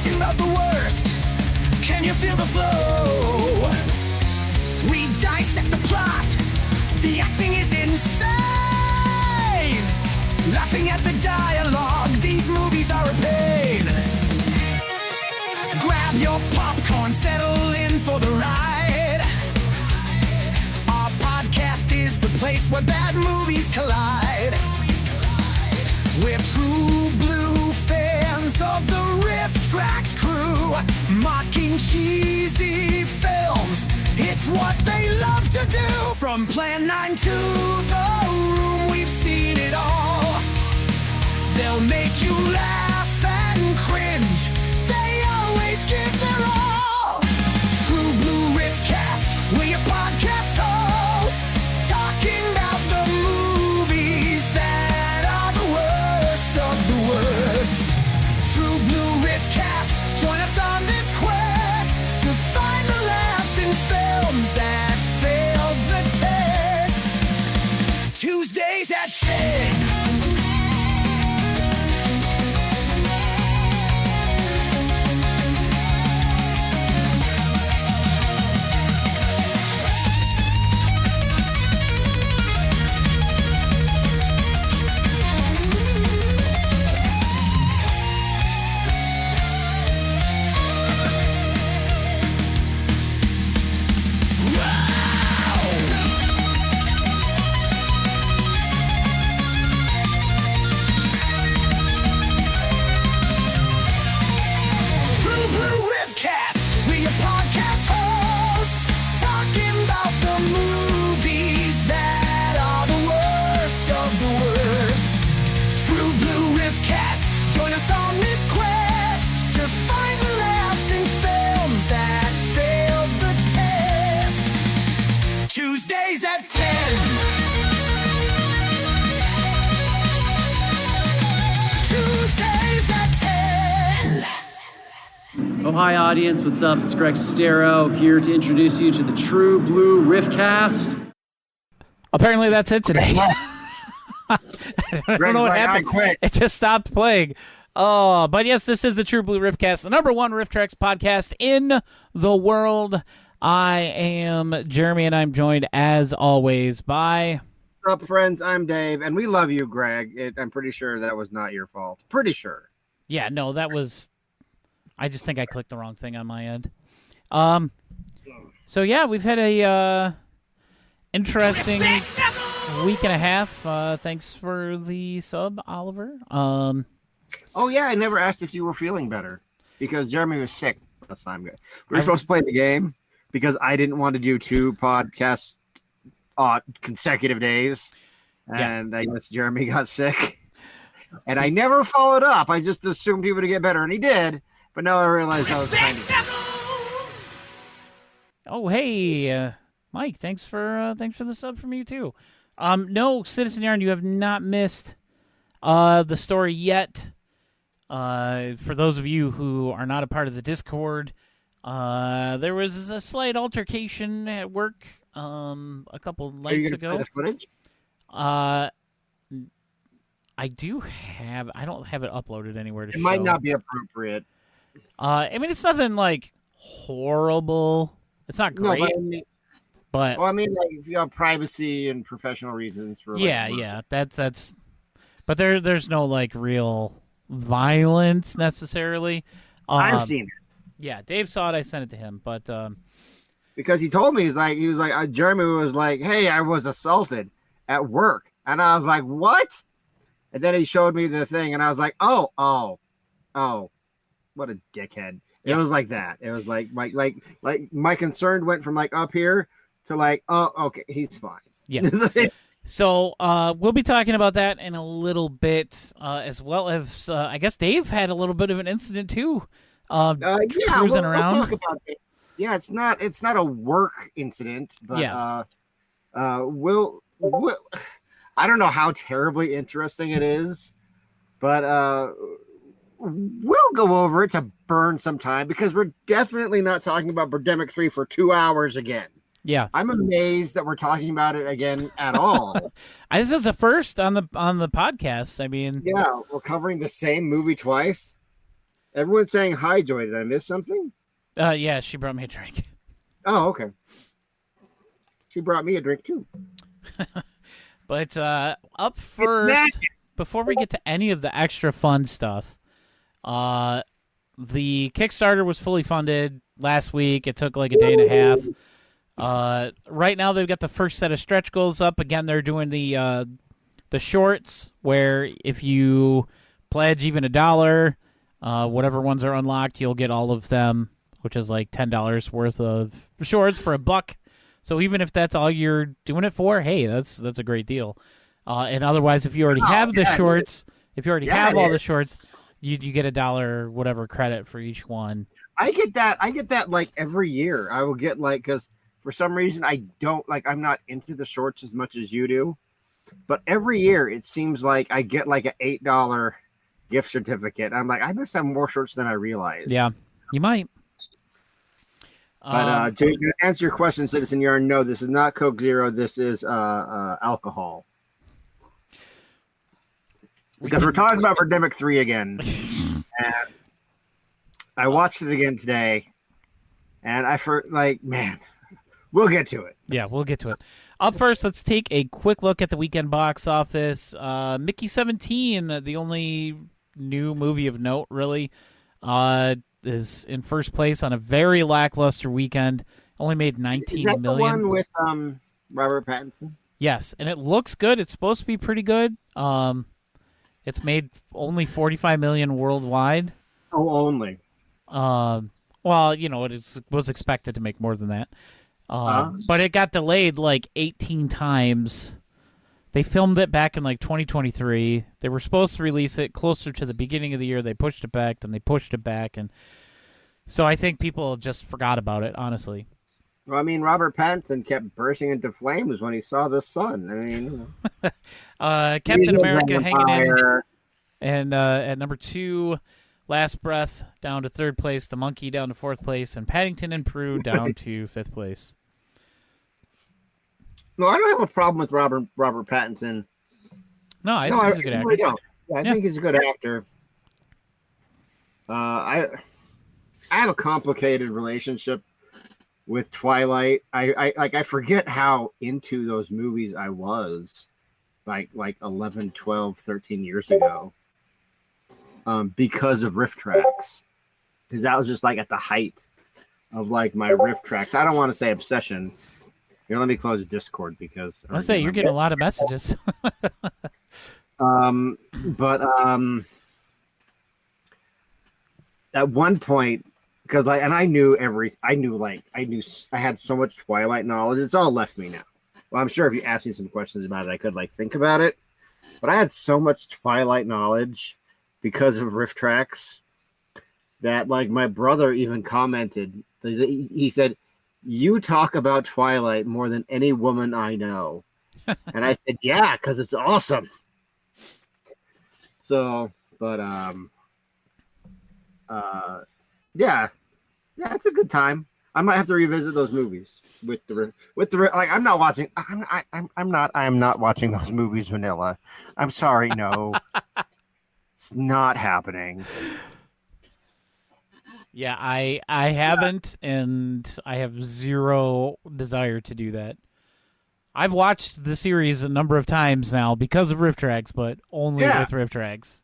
talking about the worst. Can you feel the flow? We dissect the plot. The acting is insane. Laughing at the dialogue. These movies are a pain. Grab your popcorn, settle in for the ride. Our podcast is the place where bad movies collide. We're true blue fans of the RiffTrax crew, mocking cheesy films. It's what they love to do. From Plan 9 to The Room, we've seen it all. They'll make you laugh and cringe. They always give their all. True Blue Riffcast, we're your podcast hosts, talking about the movies that are the worst of the worst. True Blue Riffcast, join us on this quest to find the laughs in films that failed the test. Tuesdays at 10. Tuesdays at 10. Tuesdays at 10. Oh, hi, audience. What's up? It's Greg Sestero here to introduce you to the True Blue Riffcast. Apparently, that's it today. I don't know what happened. I quit. It just stopped playing. Oh, but yes, this is the True Blue Riffcast, the number one RiffTrax podcast in the world. I am Jeremy, and I'm joined, as always, by... What's up, friends? I'm Dave, and we love you, Greg. I'm pretty sure that was not your fault. Pretty sure. Yeah, no, that was... I just think I clicked the wrong thing on my end. So, yeah, we've had a interesting week and a half. Thanks for the sub, Oliver. Oh, yeah, I never asked if you were feeling better, because Jeremy was sick last time. We were supposed to play the game, because I didn't want to do 2 podcasts consecutive days, and I guess Jeremy got sick, and I never followed up. I just assumed he would get better, and he did, but now I realize that was kind of... Oh, hey, Mike, thanks for the sub from you, too. No, Citizen Yarn, you have not missed the story yet. For those of you who are not a part of the Discord, there was a slight altercation at work a couple nights ago. Are you going to play the footage? I don't have it uploaded anywhere to show. It might not be appropriate. I mean, it's nothing like horrible. It's not great. No, but I mean, like, if you have privacy and professional reasons for that's. But there's no like real violence necessarily. I've seen it. Yeah, Dave saw it. I sent it to him, but because he told me he was like Jeremy was like, "Hey, I was assaulted at work," and I was like, "What?" And then he showed me the thing, and I was like, "Oh, what a dickhead!" It was like that. It was like my concern went from like up here to like, "Oh, okay, he's fine." Yeah. So we'll be talking about that in a little bit, as well as I guess Dave had a little bit of an incident too. Cruising around. We'll talk about it. Yeah, it's not a work incident, but we'll I don't know how terribly interesting it is, but we'll go over it to burn some time, because we're definitely not talking about Birdemic 3 for 2 hours again. Yeah, I'm amazed that we're talking about it again at all. This is the first on the podcast. I mean, yeah, we're covering the same movie twice. Everyone's saying hi, Joy. Did I miss something? Yeah, she brought me a drink. Oh, okay. She brought me a drink too. But up first, before we get to any of the extra fun stuff, the Kickstarter was fully funded last week. It took like a day and a half. Right now, they've got the first set of stretch goals up. Again, they're doing the shorts, where if you pledge even $1, whatever ones are unlocked, you'll get all of them, which is like $10 worth of shorts for $1. So even if that's all you're doing it for, hey, that's a great deal. And otherwise, if you already have the shorts, if you already have all the shorts, you get $1 whatever credit for each one. I get that like every year. I will get like, because for some reason I don't like, I'm not into the shorts as much as you do, but every year it seems like I get like an $8 gift certificate. I'm like, I must have more shorts than I realize. Yeah, you might. But to answer your question, Citizen Yarn, no, this is not Coke Zero. This is alcohol. Because we're talking about Birdemic 3 again. And I watched it again today. And man, we'll get to it. Yeah, we'll get to it. Up first, let's take a quick look at the weekend box office. Mickey 17, the only new movie of note, really, is in first place on a very lackluster weekend. Only made $19 million. Is that the one with Robert Pattinson? Yes, and it looks good. It's supposed to be pretty good. It's made only $45 million worldwide. Oh, only. Well, it was expected to make more than that. But it got delayed like 18 times. They filmed it back in like 2023. They were supposed to release it closer to the beginning of the year. They pushed it back, then they pushed it back, and so I think people just forgot about it, honestly. Well, I mean, Robert Pattinson kept bursting into flames when he saw the sun. I mean, Captain America hanging in, and at number 2, Last Breath down to 3rd place, The Monkey down to 4th place, and Paddington and Prue down to 5th place. No, I don't have a problem with Robert Pattinson. No, I think he's a good actor. Really don't. Yeah, I think he's a good actor. I have a complicated relationship with Twilight. I forget how into those movies I was like 11, 12, 13 years ago. Because of RiffTrax. Because that was just like at the height of like my RiffTrax. I don't want to say obsession. Here, let me close Discord because let's say you're getting a lot of messages. But at one point, because I had so much Twilight knowledge. It's all left me now. Well, I'm sure if you asked me some questions about it, I could like think about it. But I had so much Twilight knowledge because of RiffTrax that like my brother even commented. He said, "You talk about Twilight more than any woman I know." And I said, "Yeah, because it's awesome." So, but yeah, it's a good time. I might have to revisit those movies with the like. I'm not watching. I am not watching those movies vanilla. I'm sorry, no, it's not happening. Yeah, I haven't, and I have zero desire to do that. I've watched the series a number of times now because of RiffTrax, but only with RiffTrax.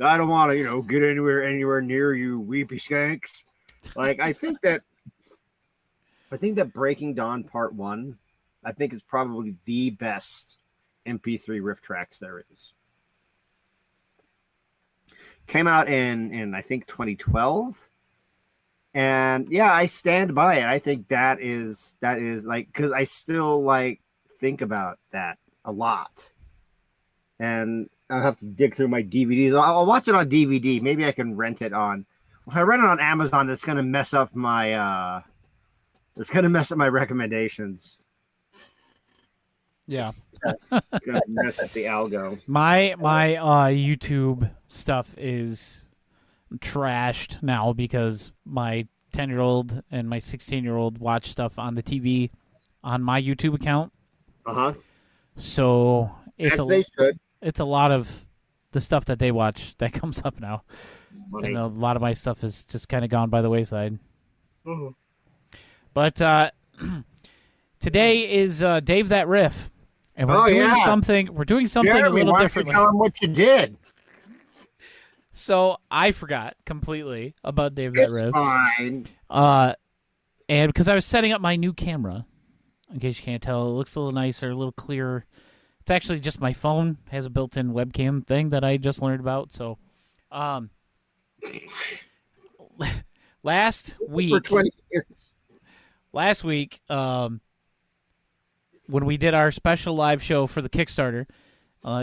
I don't want to, get anywhere near you, weepy skanks. Like, I think that Breaking Dawn Part 1, I think is probably the best MP3 RiffTrax there is. Came out in I think 2012. And yeah, I stand by it. I think that is like, because I still like think about that a lot. And I'll have to dig through my DVDs. I'll watch it on DVD. Maybe I can rent it on. If I rent it on Amazon, that's gonna mess up my recommendations. Yeah. Gonna mess up the algo. My YouTube stuff is trashed now because my 10-year-old and my 16-year-old watch stuff on the TV on my YouTube account. Uh-huh. So they should. It's a lot of the stuff that they watch that comes up now. Funny. And a lot of my stuff is just kind of gone by the wayside. Mhm. But today is Dave That Riff, and we're doing yeah. something. We're doing something Jeremy, a little why don't you different. tell him what you did? So I forgot completely about Dave That It's Riff. fine. And because I was setting up my new camera, in case you can't tell, it looks a little nicer, a little clearer. It's actually just my phone has a built-in webcam thing that I just learned about. So, last For week, 20 years. when we did our special live show for the Kickstarter,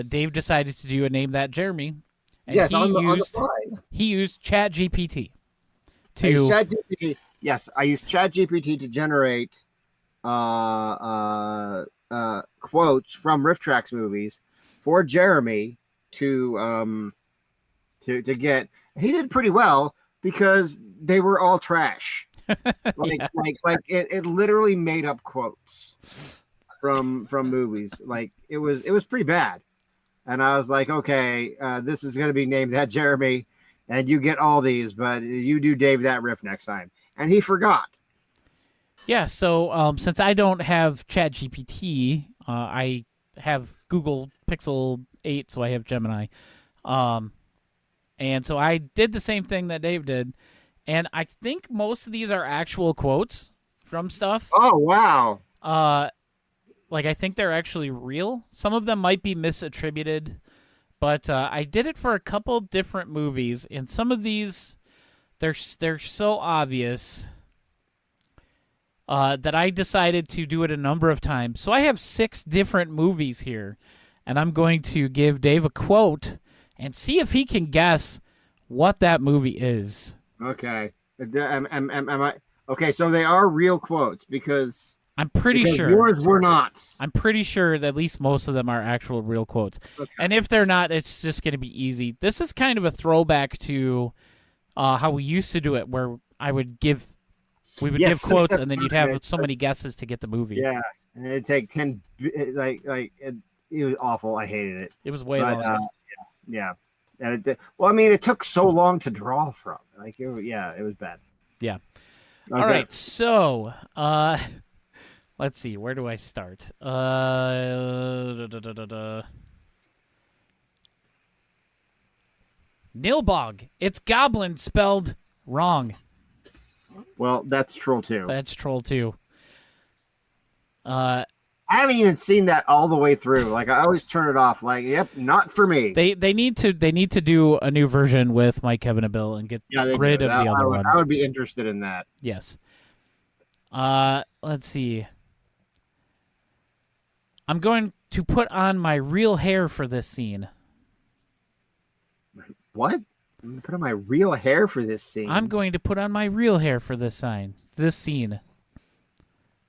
Dave decided to do a Name That Jeremy. And Yes, on the fly. he used ChatGPT I used to ChatGPT. Yes, I used ChatGPT to generate quotes from RiffTrax movies for Jeremy to get. He did pretty well because they were all trash. Like it literally made up quotes from movies. Like it was pretty bad. And I was like, okay, this is going to be Named That Jeremy, and you get all these, but you do Dave That Riff next time. And he forgot. Yeah, so since I don't have ChatGPT, I have Google Pixel 8, so I have Gemini. And so I did the same thing that Dave did, and I think most of these are actual quotes from stuff. Oh, wow. Like, I think they're actually real. Some of them might be misattributed, but I did it for a couple different movies, and some of these, they're so obvious that I decided to do it a number of times. So I have 6 different movies here, and I'm going to give Dave a quote and see if he can guess what that movie is. Okay. Am I okay? So they are real quotes because I'm pretty sure yours were not. I'm pretty sure that at least most of them are actual real quotes. Okay. And if they're not, it's just going to be easy. This is kind of a throwback to how we used to do it, where we would give quotes, and then you'd have so many guesses to get the movie. Yeah, and it'd take 10. It was awful. I hated it. It was way long. Yeah. And it took so long to draw from. It was bad. Yeah. Okay. All right, so let's see. Where do I start? Nilbog. It's goblin spelled wrong. Well, that's Troll 2. That's Troll 2. I haven't even seen that all the way through. Like, I always turn it off. Like, yep, not for me. They need to do a new version with Mike, Kevin, and Bill and get rid of the other one. I would be interested in that. Yes. Let's see. I'm going to put on my real hair for this scene. What? I'm gonna put on my real hair for this scene. I'm going to put on my real hair for this scene.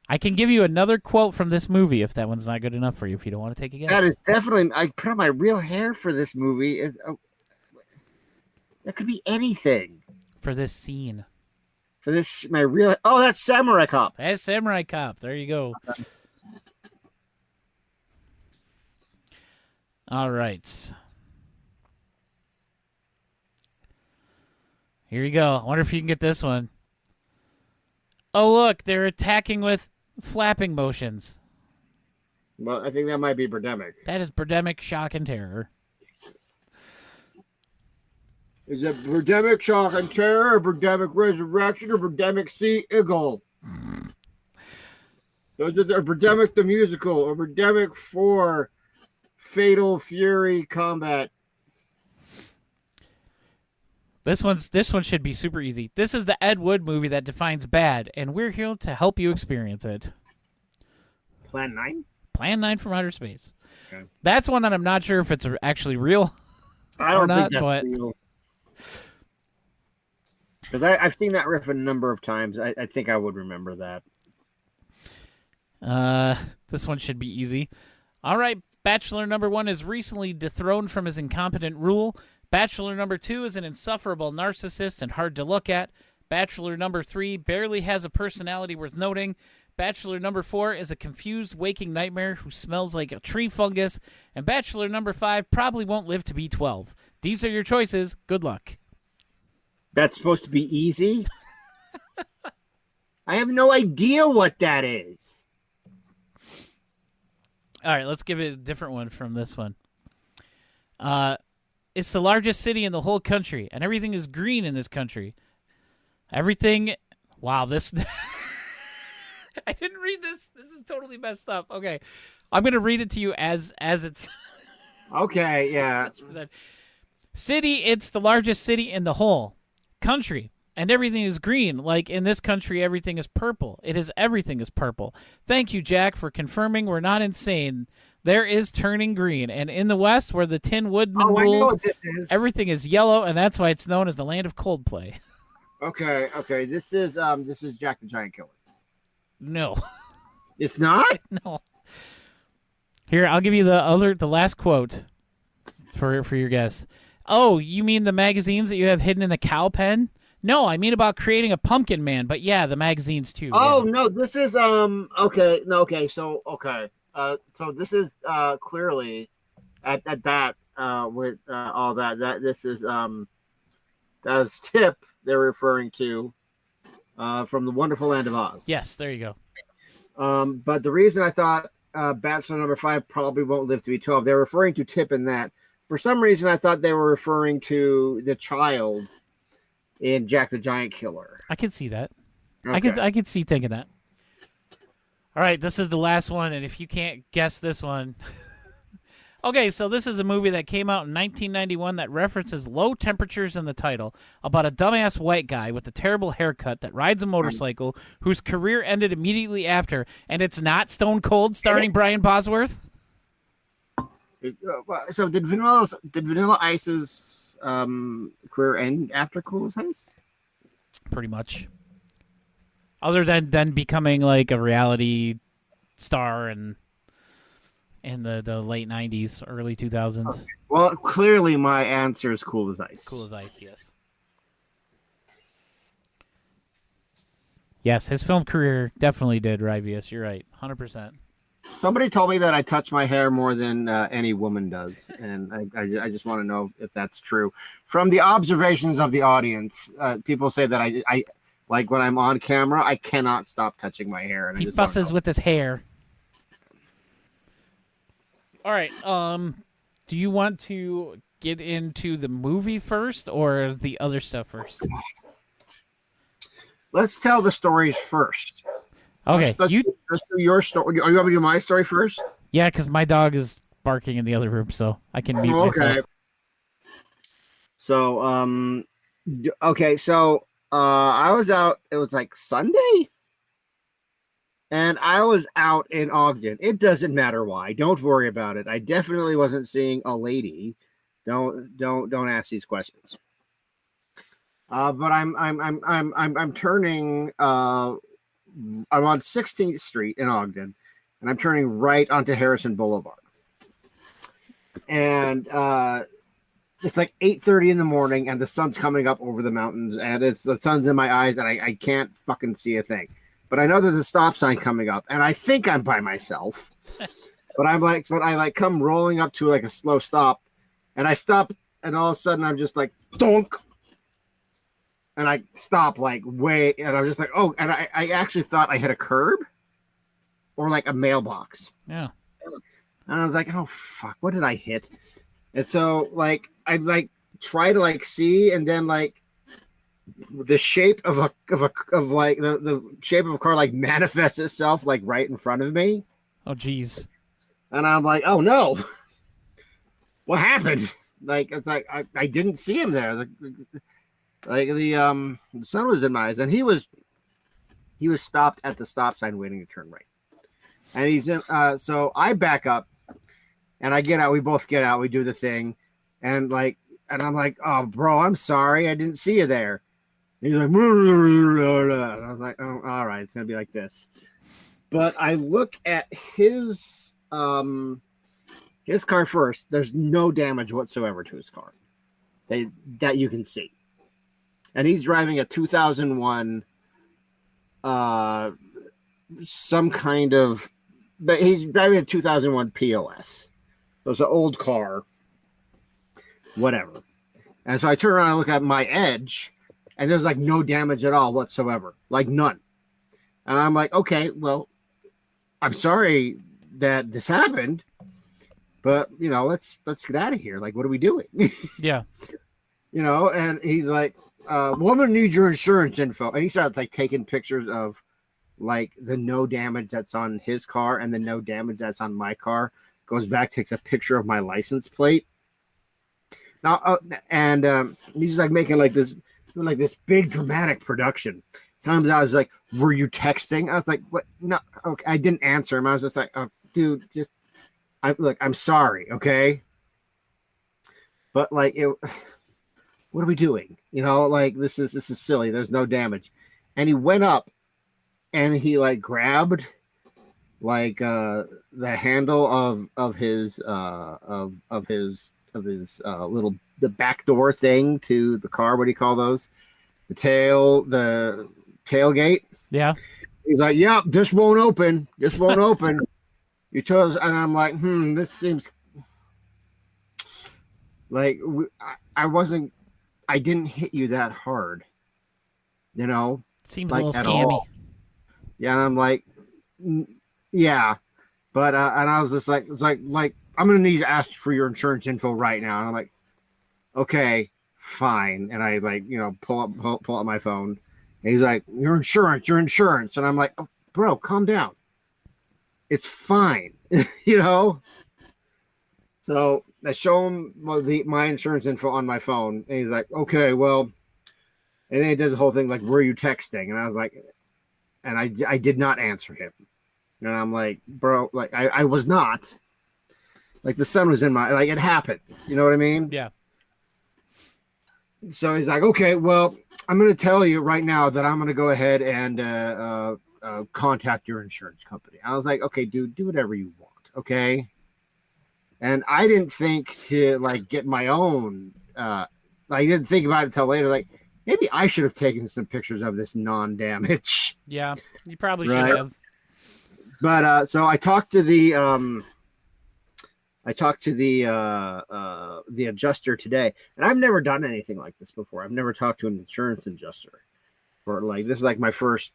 I can give you another quote from this movie if that one's not good enough for you, if you don't want to take a guess. That is definitely. I put on my real hair for this movie. That could be anything. For this scene. For this, my real. Oh, that's Samurai Cop. That's Samurai Cop. There you go. All right. Here you go. I wonder if you can get this one. Oh, look, they're attacking with flapping motions. Well, I think that might be Birdemic. That is Birdemic Shock and Terror. Is it Birdemic Shock and Terror, or Birdemic Resurrection, or Birdemic Sea Eagle? Those are Birdemic the Musical, or Birdemic 4 Fatal Fury Combat. This one should be super easy. This is the Ed Wood movie that defines bad, and we're here to help you experience it. Plan 9? Plan 9 from Outer Space. Okay. That's one that I'm not sure if it's actually real. I don't think not, that's real. Because I've seen that riff a number of times. I think I would remember that. This one should be easy. All right, Bachelor number 1 is recently dethroned from his incompetent rule. Bachelor number 2 is an insufferable narcissist and hard to look at. Bachelor number 3 barely has a personality worth noting. Bachelor number 4 is a confused waking nightmare who smells like a tree fungus. And Bachelor number 5 probably won't live to be 12. These are your choices. Good luck. That's supposed to be easy? I have no idea what that is. All right, let's give it a different one from this one. It's the largest city in the whole country, and everything is green in this country. Everything... Wow, this... I didn't read this. This is totally messed up. Okay. I'm going to read it to you as it's... Okay, yeah. City, it's the largest city in the whole country, and everything is green. Like in this country, everything is purple. Everything is purple. Thank you, Jack, for confirming we're not insane. There is turning green, and in the West, where the Tin Woodman rules, I know what this is. everything is yellow, and that's why it's known as the land of Coldplay. Okay. This is Jack the Giant Killer. No, It's not? no. Here, I'll give you the last quote for your guess. Oh, you mean the magazines that you have hidden in the cow pen? No, I mean about creating a pumpkin man. But yeah, the magazines too. Oh yeah. no, this is okay. No, okay. So this is clearly at that with all that this is that's Tip they're referring to from the Wonderful Land of Oz. Yes, there you go. But the reason I thought Bachelor number 5 probably won't live to be 12, they're referring to Tip in that. For some reason, I thought they were referring to the child in Jack the Giant Killer. I could see that. Okay. I could see thinking that. All right, this is the last one, and if you can't guess this one. Okay, so this is a movie that came out in 1991 that references low temperatures in the title about a dumbass white guy with a terrible haircut that rides a motorcycle whose career ended immediately after, and it's not Stone Cold starring Brian Bosworth? So did Vanilla Ice's career end after Cool as Ice? Pretty much. Other than becoming like a reality star in the late 90s, early 2000s. Okay. Well, clearly my answer is Cool as Ice. Cool as Ice, yes. Yes, his film career definitely did, Rivius. You're right, 100%. Somebody told me that I touch my hair more than any woman does, and I just want to know if that's true. From the observations of the audience, people say that I like when I'm on camera, I cannot stop touching my hair. And he fusses with his hair. All right. Do you want to get into the movie first or the other stuff first? Let's tell the stories first. Okay. Let's do your story. Are you want me to do my story first? Yeah, because my dog is barking in the other room, so I can mute myself. So, okay. So, I was out. It was like Sunday. And I was out in Ogden. It doesn't matter why. Don't worry about it. I definitely wasn't seeing a lady. Don't ask these questions. But I'm turning. I'm on 16th Street in Ogden, and I'm turning right onto Harrison Boulevard. And it's like 8:30 in the morning, and the sun's coming up over the mountains, and the sun's in my eyes, and I can't fucking see a thing. But I know there's a stop sign coming up, and I think I'm by myself. But I come rolling up to like a slow stop, and I stop, and all of a sudden I'm just like donk, and I stop like way, and I'm just like oh, and I actually thought I hit a curb, or like a mailbox. Yeah. And I was like, oh fuck, what did I hit? And so like I like try to like see, and then like. The shape of like the shape of a car like manifests itself like right in front of me. Oh geez. And I'm like, oh no, what happened? Like it's like I didn't see him there. The sun was in my eyes, and he was stopped at the stop sign waiting to turn right. And he's in. So I back up, and I get out. We both get out. We do the thing, and I'm like, oh bro, I'm sorry, I didn't see you there. He's like, and I was like, oh, all right, it's gonna be like this. But I look at his car first. There's no damage whatsoever to his car, that you can see. And he's driving a 2001 some kind of, but he's driving a 2001 POS. So it's an old car, whatever. And so I turn around and look at my Edge, and there's like no damage at all whatsoever, like none. And I'm like, okay, well, I'm sorry that this happened, but you know, let's get out of here. Like, what are we doing? Yeah. You know, and he's like, well, I'm gonna need your insurance info. And he started like taking pictures of like the no damage that's on his car and the no damage that's on my car. Goes back, takes a picture of my license plate. Now, he's like making like this big dramatic production. Comes out, I was like, "Were you texting?" I was like, "What? No, okay." I didn't answer him. I was just like, "Oh, dude, I'm sorry, okay." But like, what are we doing? You know, like this is silly. There's no damage, and he went up, and he like grabbed, like the handle of his little the back door thing to the car. What do you call those? The tailgate. Yeah. He's like, "Yep, this won't open. This won't open." You chose, and I'm like, this seems like I didn't hit you that hard, you know. Seems like, a little scammy. all. Yeah, and I'm like, yeah, but and I was just like I'm gonna need to ask for your insurance info right now. And I'm like, okay, fine. And I like, you know, pull up my phone. And he's like, your insurance. And I'm like, oh, bro, calm down. It's fine, you know. So I show him my insurance info on my phone, and he's like, okay, well. And then he does the whole thing like, were you texting? And I was like, and I did not answer him. And I'm like, bro, like I was not. Like the sun was in my, like it happens. You know what I mean? Yeah. So he's like, okay, well, I'm going to tell you right now that I'm going to go ahead and contact your insurance company. I was like, okay, dude, do whatever you want. Okay. And I didn't think to like get my own, I didn't think about it until later. Like maybe I should have taken some pictures of this non-damage. Yeah. You probably should have. But, so I talked to the adjuster today, and I've never done anything like this before. I've never talked to an insurance adjuster, or like this is like my first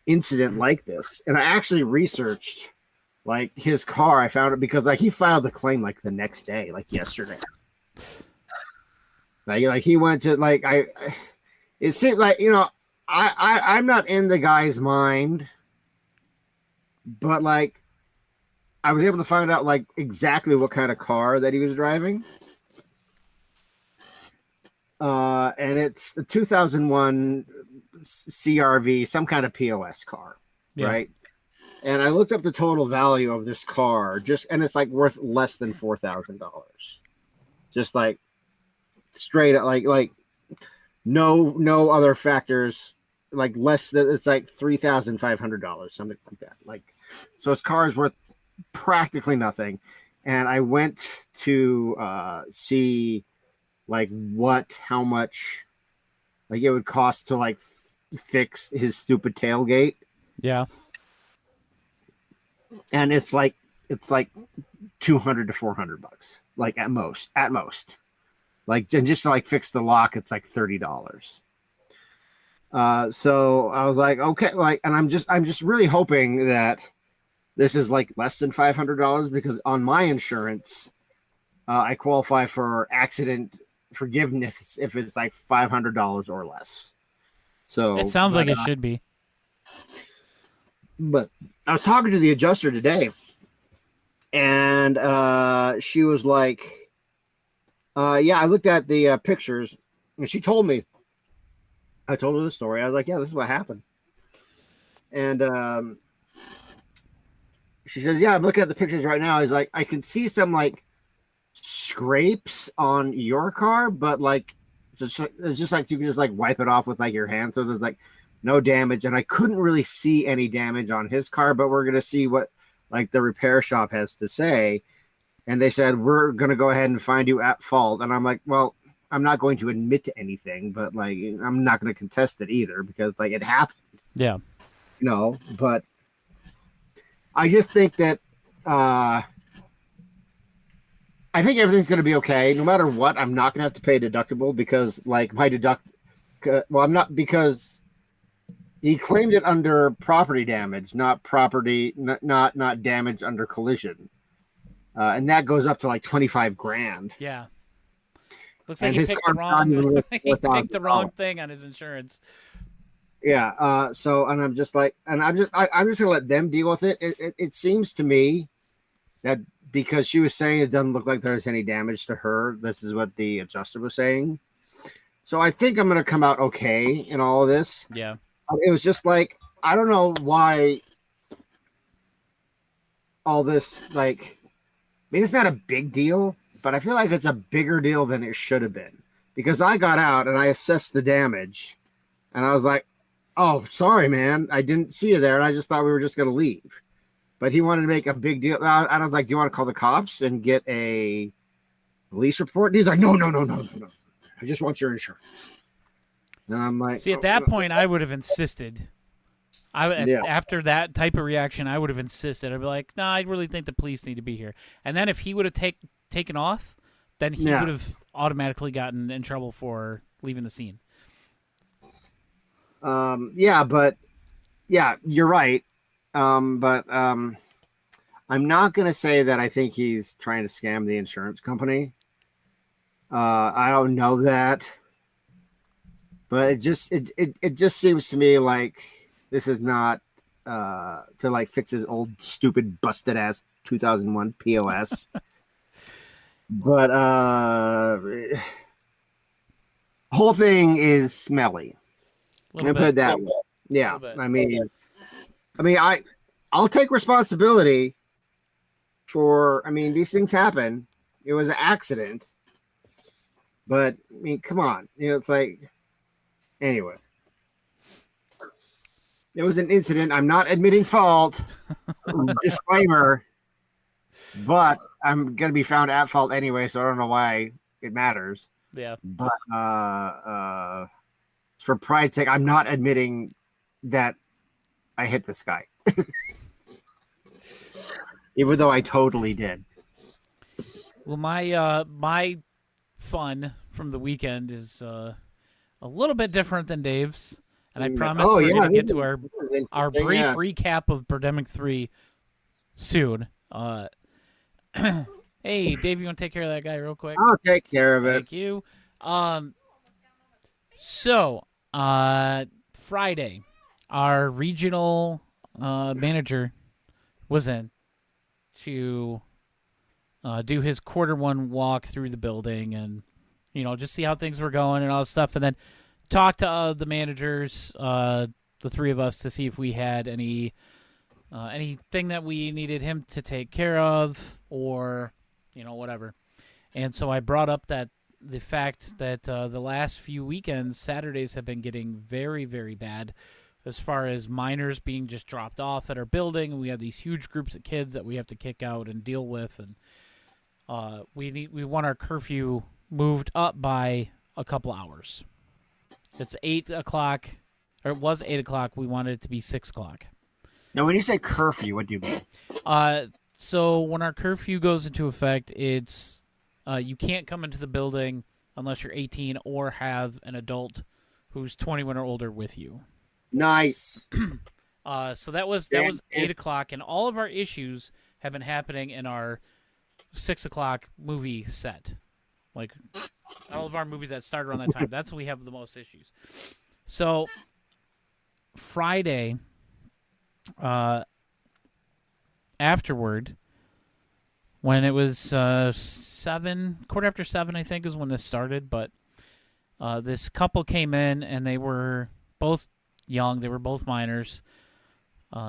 incident like this. And I actually researched like his car. I found it because like he filed the claim like the next day, like yesterday. Like he went to like it seemed like, you know, I'm not in the guy's mind, but like I was able to find out like exactly what kind of car that he was driving. And it's the 2001 CRV, some kind of POS car, right? And I looked up the total value of this car, and it's like worth less than $4,000. Just like straight up, like no other factors, like less than, it's like $3,500, something like that. Like, so his car is worth practically nothing. And I went to see like how much like it would cost to like fix his stupid tailgate. Yeah. And it's like $200 to $400, like at most. Like, and just to like fix the lock, it's like $30. So I was like, okay, like, and I'm just really hoping that this is like less than $500, because on my insurance, I qualify for accident forgiveness if it's like $500 or less. So it sounds like it should be. But I was talking to the adjuster today, and she was like, yeah, I looked at the pictures, and she told me. I told her the story. I was like, yeah, this is what happened. And she says, yeah, I'm looking at the pictures right now. He's like, I can see some like scrapes on your car, but like it's just like you can just like wipe it off with like your hand. So there's like no damage. And I couldn't really see any damage on his car, but we're going to see what like the repair shop has to say. And they said, we're going to go ahead and find you at fault. And I'm like, well, I'm not going to admit to anything, but like, I'm not going to contest it either, because like it happened. Yeah. No, but I just think that I think everything's going to be okay. No matter what, I'm not going to have to pay a deductible because, like, I'm not, because he claimed it under property damage, not damage under collision, and that goes up to like 25 grand. Yeah. Looks like And he his picked car's not even worth he picked the $4,000. wrong thing on his insurance. Yeah. So, and I'm just like, and I'm just gonna let them deal with it. It seems to me that because she was saying it doesn't look like there's any damage to her. This is what the adjuster was saying. So I think I'm gonna come out okay in all of this. Yeah. It was just like, I don't know why all this, like, I mean, it's not a big deal, but I feel like it's a bigger deal than it should have been, because I got out and I assessed the damage and I was like, oh, sorry, man, I didn't see you there. And I just thought we were just going to leave. But he wanted to make a big deal. I was like, do you want to call the cops and get a police report? And he's like, no. I just want your insurance. And I'm like, see, at that point, I would have insisted. After that type of reaction, I would have insisted. I'd be like, no, I really think the police need to be here. And then if he would have taken off, then he would have automatically gotten in trouble for leaving the scene. You're right. I'm not going to say that I think he's trying to scam the insurance company. I don't know that. But it just seems to me like this is not to like fix his old stupid busted ass 2001 POS. But whole thing is smelly. Let me put it that way. Yeah, I mean, I'll take responsibility for. I mean, these things happen. It was an accident. But I mean, come on, it's like. Anyway, it was an incident. I'm not admitting fault. Disclaimer. But I'm going to be found at fault anyway, so I don't know why it matters. Yeah. But for pride's sake, I'm not admitting that I hit this guy. Even though I totally did. Well, my fun from the weekend is a little bit different than Dave's, and I promise we're going to get to our brief recap of Birdemic 3 soon. Hey, Dave, you want to take care of that guy real quick? I'll take care of it. Thank you. So, Friday, our regional manager was in to do his quarter one walk through the building and, just see how things were going and all that stuff, and then talk to the managers, the three of us, to see if we had anything that we needed him to take care of or, whatever. And so I brought up the fact that the last few weekends, Saturdays have been getting very, very bad as far as minors being just dropped off at our building. And we have these huge groups of kids that we have to kick out and deal with. And we want our curfew moved up by a couple hours. It's 8 o'clock, or it was 8 o'clock. We wanted it to be 6 o'clock. Now, when you say curfew, what do you mean? So when our curfew goes into effect, it's you can't come into the building unless you're 18 or have an adult who's 21 or older with you. Nice. So that was 8 o'clock, and all of our issues have been happening in our 6 o'clock movie set. Like all of our movies that start around that time, that's when we have the most issues. So Friday, afterward, when it was quarter after 7, I think, is when this started. But this couple came in, and they were both young. They were both minors.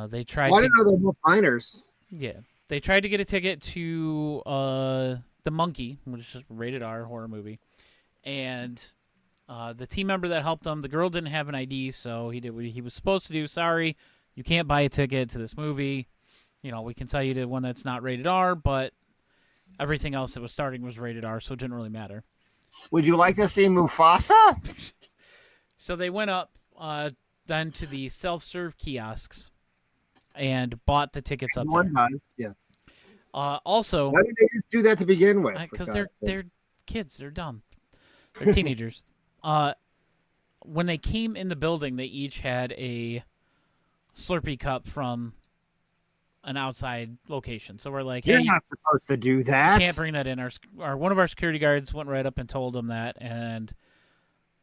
They tried. I didn't know they were both minors. Yeah, they tried to get a ticket to The Monkey, which is a rated R horror movie, and the team member that helped them, the girl didn't have an ID, so he did what he was supposed to do. Sorry, you can't buy a ticket to this movie. We can tell you to one that's not rated R, but everything else that was starting was rated R, so it didn't really matter. Would you like to see Mufasa? So they went up then to the self-serve kiosks and bought the tickets up One there. does, yes. Also, Why did they just do that to begin with? because they're kids, they're dumb, they're teenagers. When they came in the building, they each had a Slurpee cup from an outside location. So we're like, hey, you're not supposed to do that. can't bring that in. Our one of our security guards went right up and told them that, and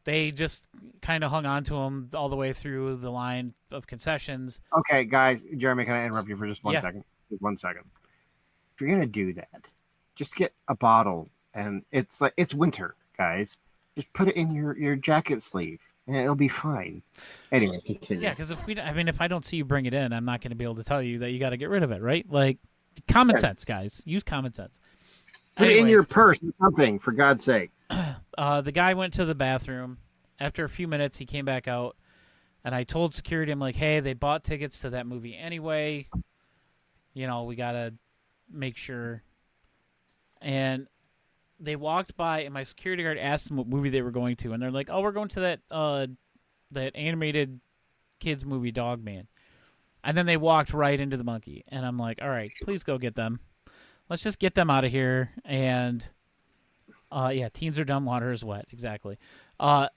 they just kind of hung on to him all the way through the line of concessions. Okay, guys, Jeremy, can I interrupt you for just 1 Yeah. second? Just 1 second. If you're gonna do that, just get a bottle, and it's winter, guys. Just put it in your jacket sleeve, and it'll be fine. Anyway, continue. Yeah, because if I don't see you bring it in, I'm not going to be able to tell you that you got to get rid of it, right? Like, common sense, guys. Use common sense. Put it in Anyway, your purse or something, for God's sake. the guy went to the bathroom. After a few minutes, he came back out, and I told security, I'm like, hey, they bought tickets to that movie anyway. You know, we got to make sure. And they walked by, and my security guard asked them what movie they were going to, and they're like, oh, we're going to that animated kids movie, Dog Man. And then they walked right into the monkey, and I'm like, all right, please go get them. Let's just get them out of here. And yeah, teens are dumb, water is wet. Exactly. I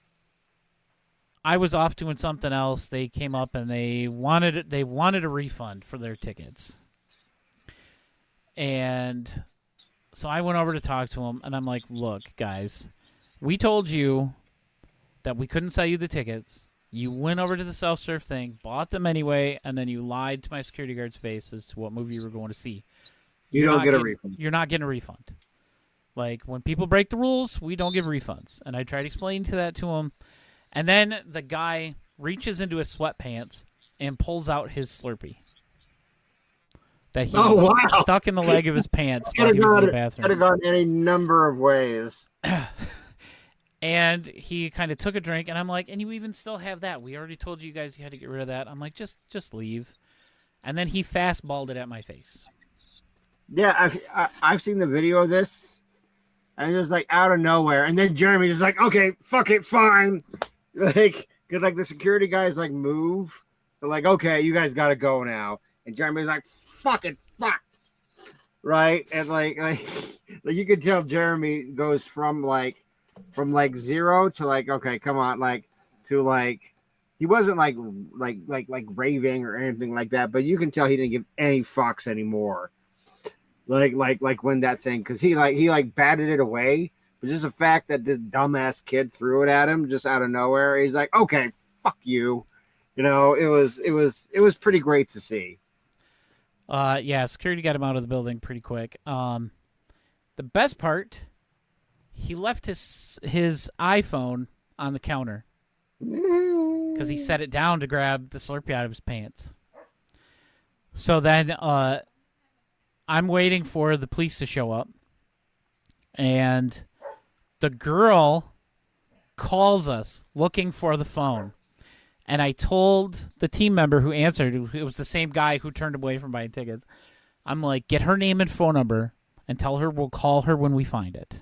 was off doing something else. They came up and they wanted a refund for their tickets. And so I went over to talk to them, and I'm like, look, guys, we told you that we couldn't sell you the tickets. You went over to the self-serve thing, bought them anyway, and then you lied to my security guard's face as to what movie you were going to see. You don't get a refund. You're not getting a refund. Like, when people break the rules, we don't give refunds. And I tried explaining that to him. And then the guy reaches into his sweatpants and pulls out his Slurpee that he stuck in the leg of his pants while he was in the bathroom. Could have gone any number of ways. And he kind of took a drink, and I'm like, and you even still have that. We already told you guys you had to get rid of that. I'm like, just leave. And then he fastballed it at my face. Yeah, I've seen the video of this, and it was like out of nowhere. And then Jeremy was like, okay, fuck it, fine. Like, cause like the security guys like move. They're like, okay, you guys got to go now. And Jeremy's like, fuck. Right. And like you could tell Jeremy goes from zero to like, okay, come on. Like to like, he wasn't like raving or anything like that, but you can tell he didn't give any fucks anymore. Like when that thing, cause he batted it away. But just the fact that this dumbass kid threw it at him just out of nowhere, he's like, okay, fuck you. You know, it was pretty great to see. Yeah, security got him out of the building pretty quick. The best part, he left his iPhone on the counter because he set it down to grab the Slurpee out of his pants. So then I'm waiting for the police to show up, and the girl calls us looking for the phone. And I told the team member who answered, it was the same guy who turned away from buying tickets, I'm like, get her name and phone number and tell her we'll call her when we find it.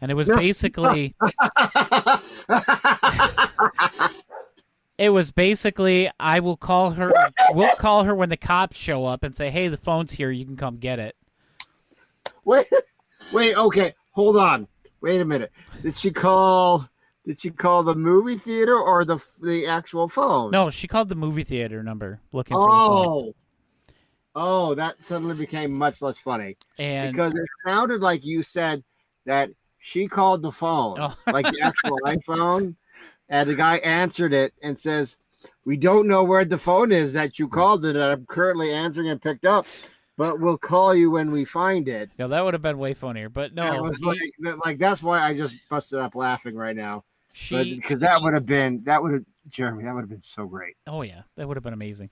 And it was basically... we'll call her when the cops show up and say, hey, the phone's here, you can come get it. Wait, okay, hold on. Wait a minute. Did she call the movie theater or the actual phone? No, she called the movie theater number looking for the phone. Oh, that suddenly became much less funny. And because it sounded like you said that she called the phone, like the actual iPhone, and the guy answered it and says, we don't know where the phone is that you called it. I'm currently answering and picked up, but we'll call you when we find it. Yeah, that would have been way funnier. But no, like that's why I just busted up laughing right now. Because that would have been Jeremy. That would have been so great. Oh yeah, that would have been amazing.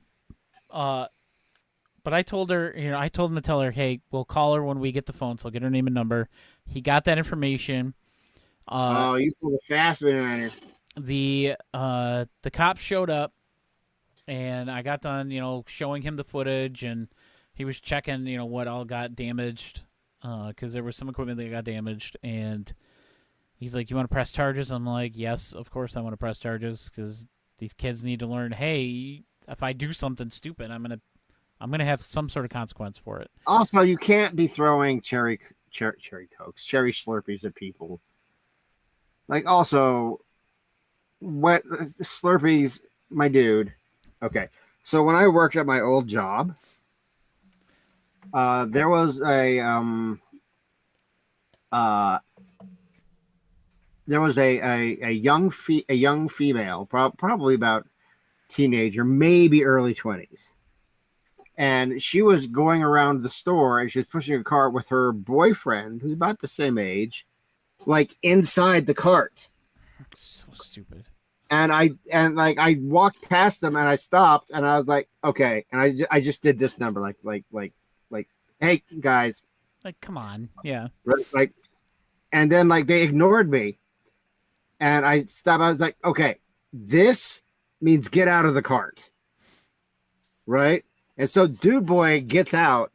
But I told her, I told him to tell her, hey, we'll call her when we get the phone. So I'll get her name and number. He got that information. You pulled a fast one on her. The cops showed up, and I got done, showing him the footage, and he was checking, what all got damaged, because there was some equipment that got damaged, and he's like, you want to press charges? I'm like, yes, of course I want to press charges, because these kids need to learn. Hey, if I do something stupid, I'm gonna have some sort of consequence for it. Also, you can't be throwing cherry cokes, cherry Slurpees at people. Like, also, what Slurpees, my dude. Okay, so when I worked at my old job, there was a young female, probably about teenager, maybe early 20s. And she was going around the store and she was pushing a cart with her boyfriend, who's about the same age, like inside the cart. So stupid. And I walked past them and I stopped and I was like, okay. And I just did this number, like, hey guys, Like, come on. Yeah. like, and then like they ignored me. And I stopped. I was like, okay, this means get out of the cart. Right? And so Dude Boy gets out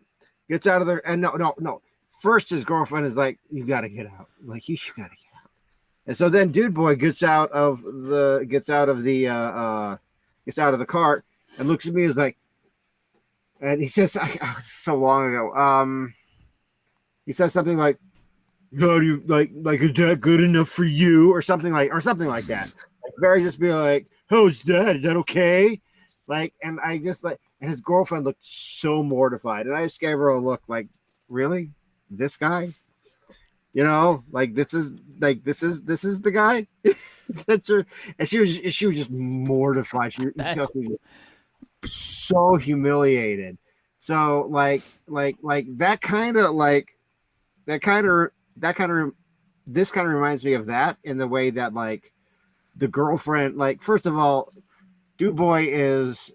of there. And no. First, his girlfriend is like, you got to get out. Like, you got to get out. And so then Dude Boy gets out of the cart and looks at me and is like, and he says, so long ago, he says something like, "God, you like is that good enough for you?" or something like that. Like, very just be like, "How's that? Is that okay?" Like, and I just like, and his girlfriend looked so mortified, and I just gave her a look like, "Really, this guy?" You know, like this is the guy. That's her, and she was just mortified. She was so humiliated. So like this kind of reminds me of that in the way that like the girlfriend, like, first of all, Dude Boy is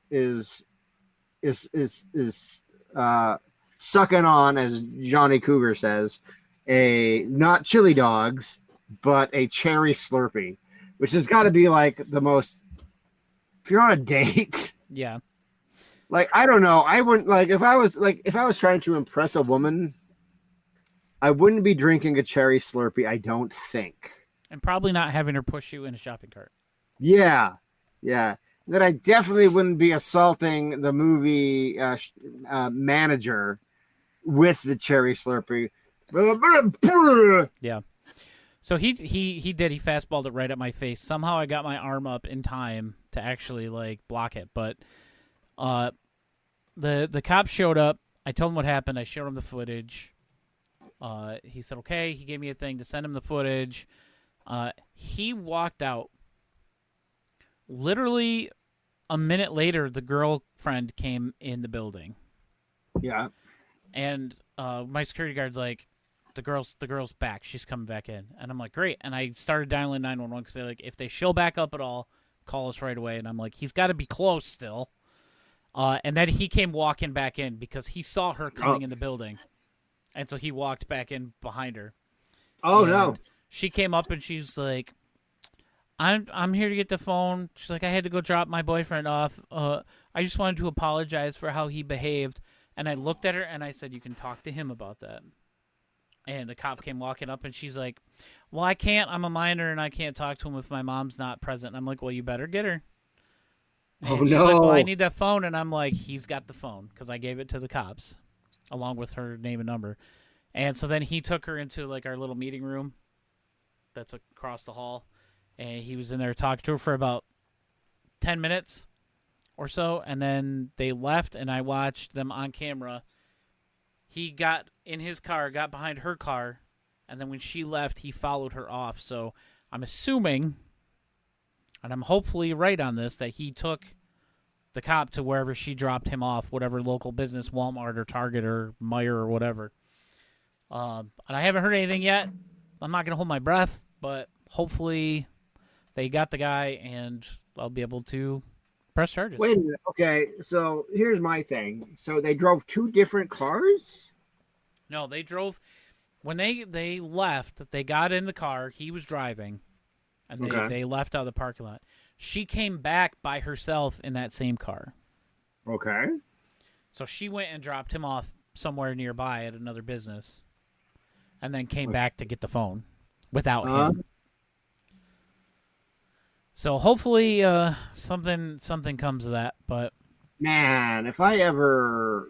sucking on, as Johnny Cougar says, a not chili dogs, but a cherry Slurpee, which has got to be like the most, if you're on a date. Yeah. Like, I don't know. I wouldn't, like, if I was trying to impress a woman, I wouldn't be drinking a cherry Slurpee, I don't think. And probably not having her push you in a shopping cart. Yeah. That I definitely wouldn't be assaulting the movie manager with the cherry Slurpee. Yeah. So he fastballed it right at my face. Somehow I got my arm up in time to actually like block it, but the cop showed up. I told him what happened. I showed him the footage. He said okay. He gave me a thing to send him the footage. He walked out. Literally a minute later, the girlfriend came in the building. Yeah. And my security guard's like, the girl's back. She's coming back in. And I'm like, great. And I started dialing 911 because they're like, if they show back up at all, call us right away. And I'm like, he's got to be close still. And then he came walking back in because he saw her coming in the building. And so he walked back in behind her. Oh, and no. She came up and she's like, I'm here to get the phone. She's like, I had to go drop my boyfriend off. I just wanted to apologize for how he behaved. And I looked at her and I said, you can talk to him about that. And the cop came walking up and she's like, well, I can't. I'm a minor and I can't talk to him if my mom's not present. And I'm like, well, you better get her. And she's like, well, I need that phone. And I'm like, he's got the phone because I gave it to the cops along with her name and number. And so then he took her into like our little meeting room that's across the hall. And he was in there talking to her for about 10 minutes or so. And then they left, and I watched them on camera. He got in his car, got behind her car, and then when she left, he followed her off. So I'm assuming, and I'm hopefully right on this, that he took the cop to wherever she dropped him off, whatever local business, Walmart or Target or Meijer or whatever. And I haven't heard anything yet. I'm not going to hold my breath, but hopefully they got the guy, and I'll be able to press charges. Wait a minute. Okay, so here's my thing. So they drove two different cars? No, they drove. When they left, they got in the car. He was driving, and they left out of the parking lot. She came back by herself in that same car. Okay. So she went and dropped him off somewhere nearby at another business, and then came back to get the phone without him. So hopefully something comes of that. But Man, if I ever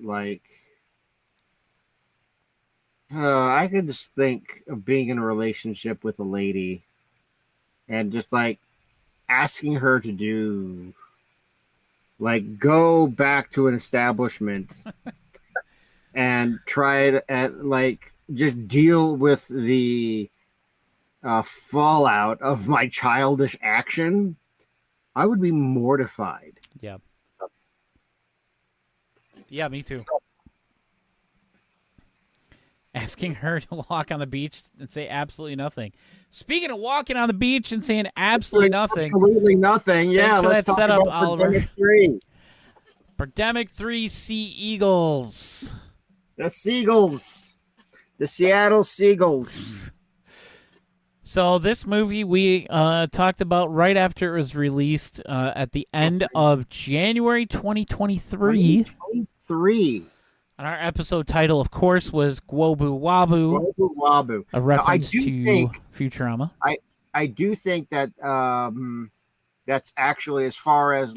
I could just think of being in a relationship with a lady and just asking her to do go back to an establishment and try to just deal with the fallout of my childish action. I would be mortified. yeah. Yeah, me too. Asking her to walk on the beach and say absolutely nothing. Speaking of walking on the beach and saying absolutely nothing. Absolutely nothing. Yeah, for let's that talk setup, about Oliver. Birdemic 3. Birdemic 3 Sea Eagles. The Seagulls. The Seattle Seagulls. So this movie we talked about right after it was released at the end of January 2023. 23. And our episode title, of course, was Gwobu Wabu, Wabu Wabu. a reference to think, Futurama. I do think that that's actually, as far as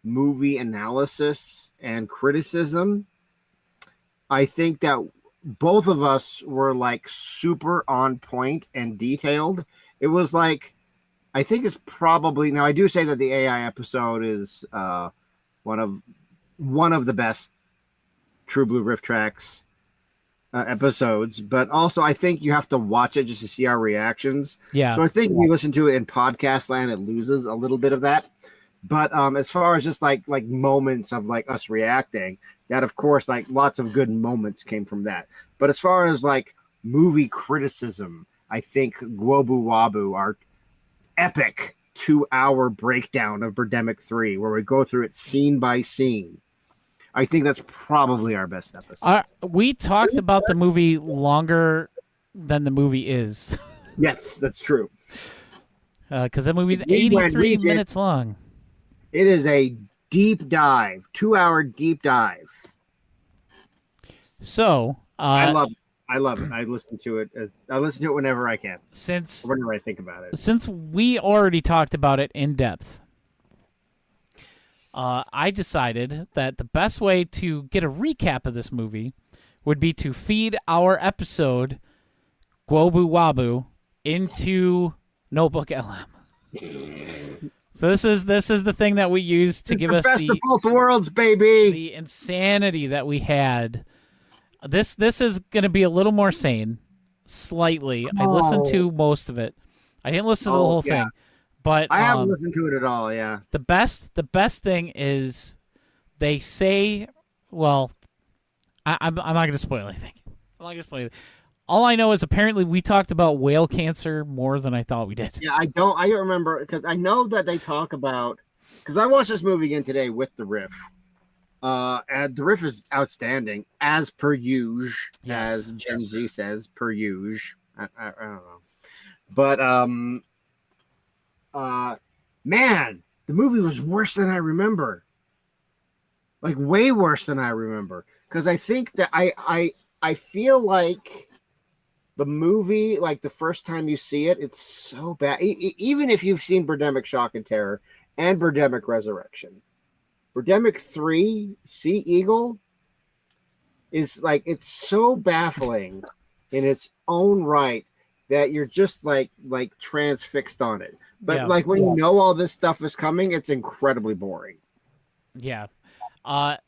movie analysis and criticism, I think that both of us were super on point and detailed. It was I think it's probably, now I do say that the AI episode is one of the best True Blue RiffTrax episodes, but also I think you have to watch it just to see our reactions. Yeah. So I think we listen to it in podcast land, it loses a little bit of that. But as far as just moments of us reacting, that of course lots of good moments came from that. But as far as movie criticism, I think Gwobu Wabu, our epic 2-hour breakdown of Birdemic 3, where we go through it scene by scene, I think that's probably our best episode. We talked about the movie longer than the movie is. Yes, that's true. Because that movie's 83 minutes long. It is a deep dive, 2-hour deep dive. So I love it. I love it. I listen to it whenever I can. Whenever I think about it. Since we already talked about it in depth, I decided that the best way to get a recap of this movie would be to feed our episode Gwobu Wabu into Notebook LM. So this is the thing that we use to give us best of both worlds, baby. The insanity that we had. This is going to be a little more sane, slightly. I listened to most of it. I didn't listen to the whole thing. But I haven't listened to it at all. Yeah. The best thing is they say, well, I'm not going to spoil anything. I'm not going to spoil anything. All I know is apparently we talked about whale cancer more than I thought we did. Yeah, I don't remember, because I know that they talk about, because I watched this movie again today with the riff. And the riff is outstanding, as per usual, as Gen Z says, per usual. I don't know. But man, the movie was worse than I remember. Way worse than I remember. Because I think that I feel like the movie, the first time you see it, it's so bad. Even if you've seen Birdemic Shock and Terror and Birdemic Resurrection, Birdemic 3 Sea Eagle is it's so baffling in its own right that you're just transfixed on it. But when you know all this stuff is coming, it's incredibly boring. Yeah. I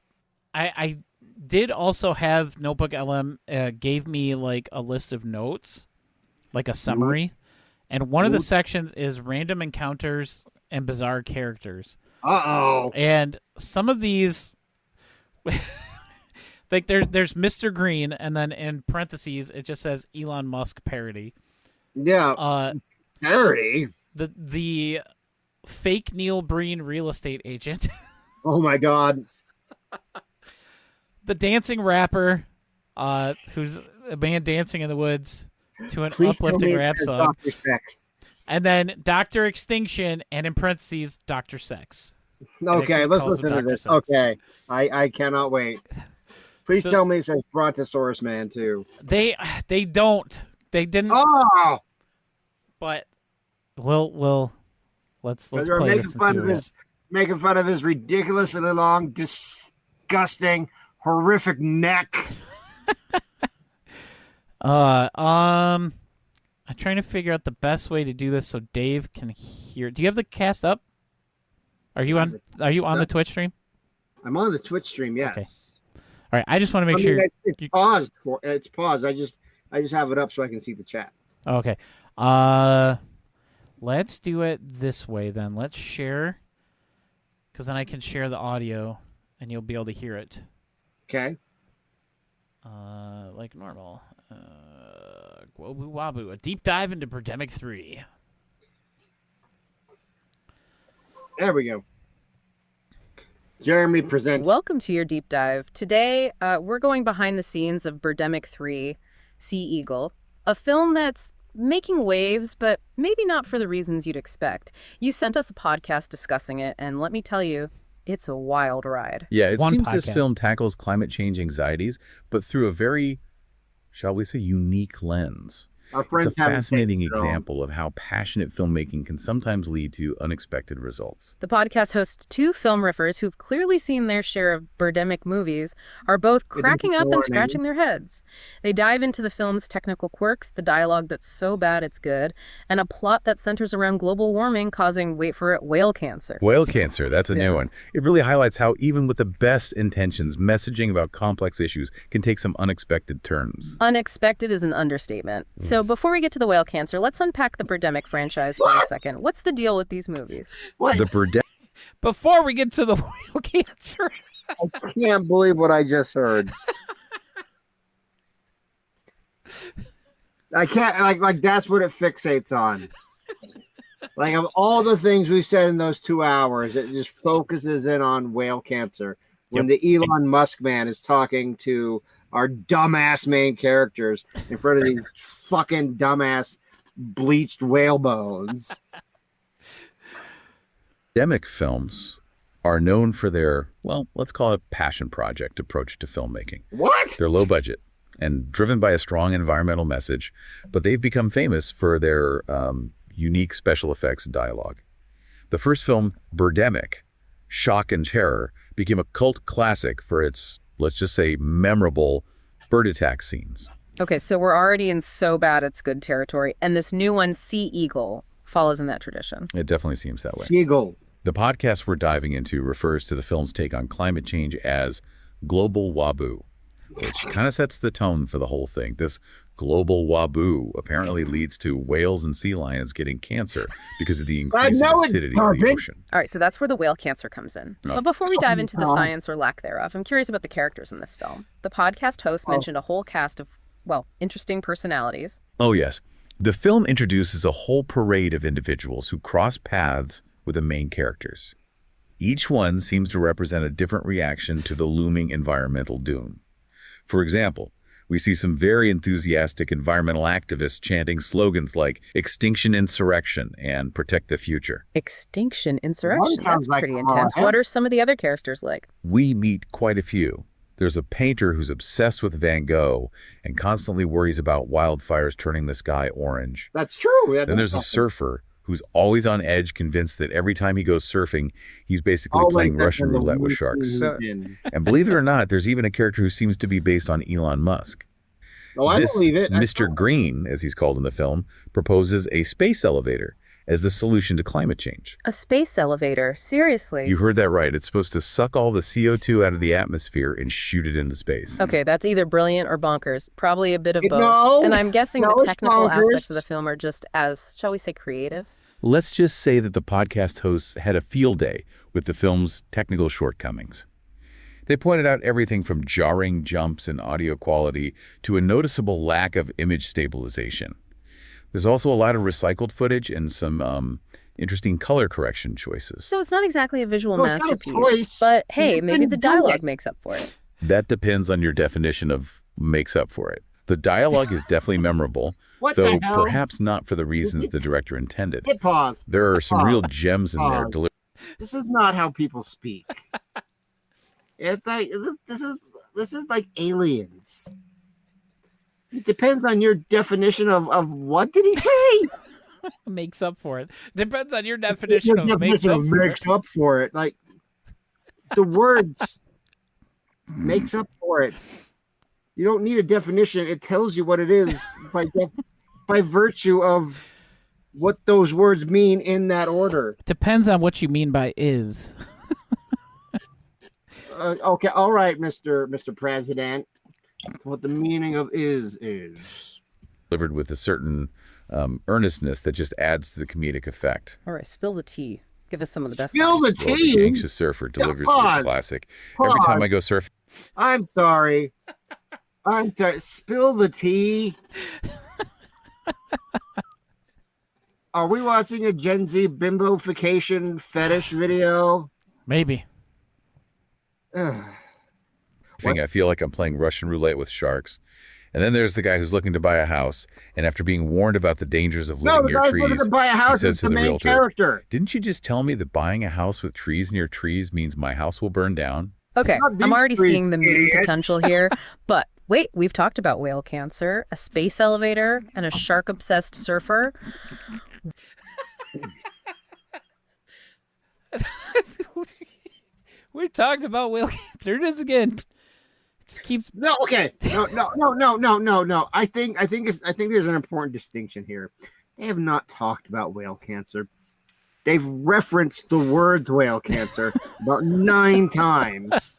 did also have Notebook LM gave me a list of notes, a summary. And one of the sections is random encounters and bizarre characters. Uh-oh. And some of these there's Mr. Green, and then in parentheses it just says Elon Musk parody. Yeah. Parody. The fake Neil Breen real estate agent. Oh my god. The dancing rapper, who's a man dancing in the woods to an Please uplifting rap song. Dr. Sex. And then Dr. Extinction, and in parentheses, Dr. Sex. Okay, let's listen to this. Sex. Okay, I cannot wait. Please tell me it says Brontosaurus Man too. They don't. They didn't. Oh. But we'll Let's They're play making this and fun see of what making fun of his ridiculously long, disgusting, horrific neck. I'm trying to figure out the best way to do this so Dave can hear. Do you have the cast up? Are you on the Twitch stream? I'm on the Twitch stream. Yes. Okay. All right. I just want to make sure it's paused. It's paused. I just have it up so I can see the chat. Okay. Let's do it this way then. Let's share, because then I can share the audio and you'll be able to hear it. Okay. Like normal. Wobu Wabu, a deep dive into Birdemic 3. There we go. Jeremy presents. Welcome to your deep dive. Today, we're going behind the scenes of Birdemic 3, Sea Eagle, a film that's making waves, but maybe not for the reasons you'd expect. You sent us a podcast discussing it, and let me tell you, it's a wild ride. Yeah, it One seems podcast. this film tackles climate change anxieties, but through a very, shall we say, unique lens. Our friends It's a haven't fascinating taken it on. example of how passionate filmmaking can sometimes lead to unexpected results. The podcast hosts two film riffers who've clearly seen their share of Birdemic movies are both cracking up and scratching their heads. They dive into the film's technical quirks, the dialogue that's so bad it's good, and a plot that centers around global warming causing, wait for it, whale cancer. Whale cancer, that's a new one. It really highlights how even with the best intentions, messaging about complex issues can take some unexpected turns. Unexpected is an understatement. So before we get to the whale cancer, let's unpack the Birdemic franchise for a second. What's the deal with these movies? What? The Birdemic Before we get to the whale cancer. I can't believe what I just heard. I can't like that's what it fixates on. Like of all the things we said in those 2 hours, it just focuses in on whale cancer. When the Elon Musk man is talking to our dumbass main characters in front of these fucking dumbass bleached whale bones. films are known for their, well, let's call it passion project approach to filmmaking. What? They're low budget and driven by a strong environmental message, but they've become famous for their unique special effects and dialogue. The first film, Birdemic, Shock and Terror, became a cult classic for its, let's just say, memorable bird attack scenes. Okay, so we're already in so bad it's good territory, and this new one, Sea Eagle, follows in that tradition. It definitely seems that way. Seagull. The podcast we're diving into refers to the film's take on climate change as global waboo, which kind of sets the tone for the whole thing. This global waboo apparently leads to whales and sea lions getting cancer because of the increasing acidity of the ocean. All right, so that's where the whale cancer comes in. Oh. But before we dive into the science or lack thereof, I'm curious about the characters in this film. The podcast host mentioned a whole cast of, well, interesting personalities. Oh, yes. The film introduces a whole parade of individuals who cross paths with the main characters. Each one seems to represent a different reaction to the looming environmental doom. For example, we see some very enthusiastic environmental activists chanting slogans like Extinction Insurrection and Protect the Future. Extinction Insurrection. sounds That's like pretty Kamala intense. Harris. What are some of the other characters like? We meet quite a few. There's a painter who's obsessed with Van Gogh and constantly worries about wildfires turning the sky orange. That's true. Yeah, Then there's a surfer who's always on edge, convinced that every time he goes surfing, he's basically playing Russian roulette with sharks. And believe it or not, there's even a character who seems to be based on Elon Musk. Oh, I believe it. Mr. Green, as he's called in the film, proposes a space elevator as the solution to climate change. A space elevator. Seriously. You heard that right. It's supposed to suck all the CO2 out of the atmosphere and shoot it into space. Okay, that's either brilliant or bonkers. Probably a bit of both. No, and I'm guessing no, the it's technical bonkers. aspects of the film are just as, shall we say, creative. Let's just say that the podcast hosts had a field day with the film's technical shortcomings. They pointed out everything from jarring jumps in audio quality to a noticeable lack of image stabilization. There's also a lot of recycled footage and some interesting color correction choices. So it's not exactly a visual No, it's not a masterpiece, choice. but hey, You maybe the didn't do dialogue it. makes up for it. That depends on your definition of makes up for it. The dialogue is definitely memorable, What though the hell? perhaps not for the reasons the director intended. Hit pause. There are some real gems in there. Pause. This is not how people speak. It's like this is like aliens. It depends on your definition of what did he say? Makes up for it. Depends on your definition Your of makes up for makes it. up for it. Like the words makes up for it. You don't need a definition. It tells you what it is by virtue of what those words mean in that order. Depends on what you mean by is. Okay, all right, Mr. President. What the meaning of is. Delivered with a certain earnestness that just adds to the comedic effect. All right, spill the tea. Give us some of the best. Spill the Well, tea. the Anxious Surfer delivers Pause. this classic. Every time I go surfing, I'm sorry. Spill the tea. Are we watching a Gen Z bimbofication fetish video? Maybe. Ugh. I feel like I'm playing Russian roulette with sharks. And then there's the guy who's looking to buy a house, and after being warned about the dangers of living No, the near guy's trees, looking to buy a house. he It's says to the the main realtor, character. "Didn't you just tell me that buying a house with trees near trees means my house will burn down?" Okay, Not I'm these already three seeing the meme idiots. potential here. But wait, we've talked about whale cancer, a space elevator, and a shark-obsessed surfer. We talked about whale cancer. It is again. Just keeps. No, okay. No. I think there's an important distinction here. They have not talked about whale cancer. They've referenced the word whale cancer about 9 times.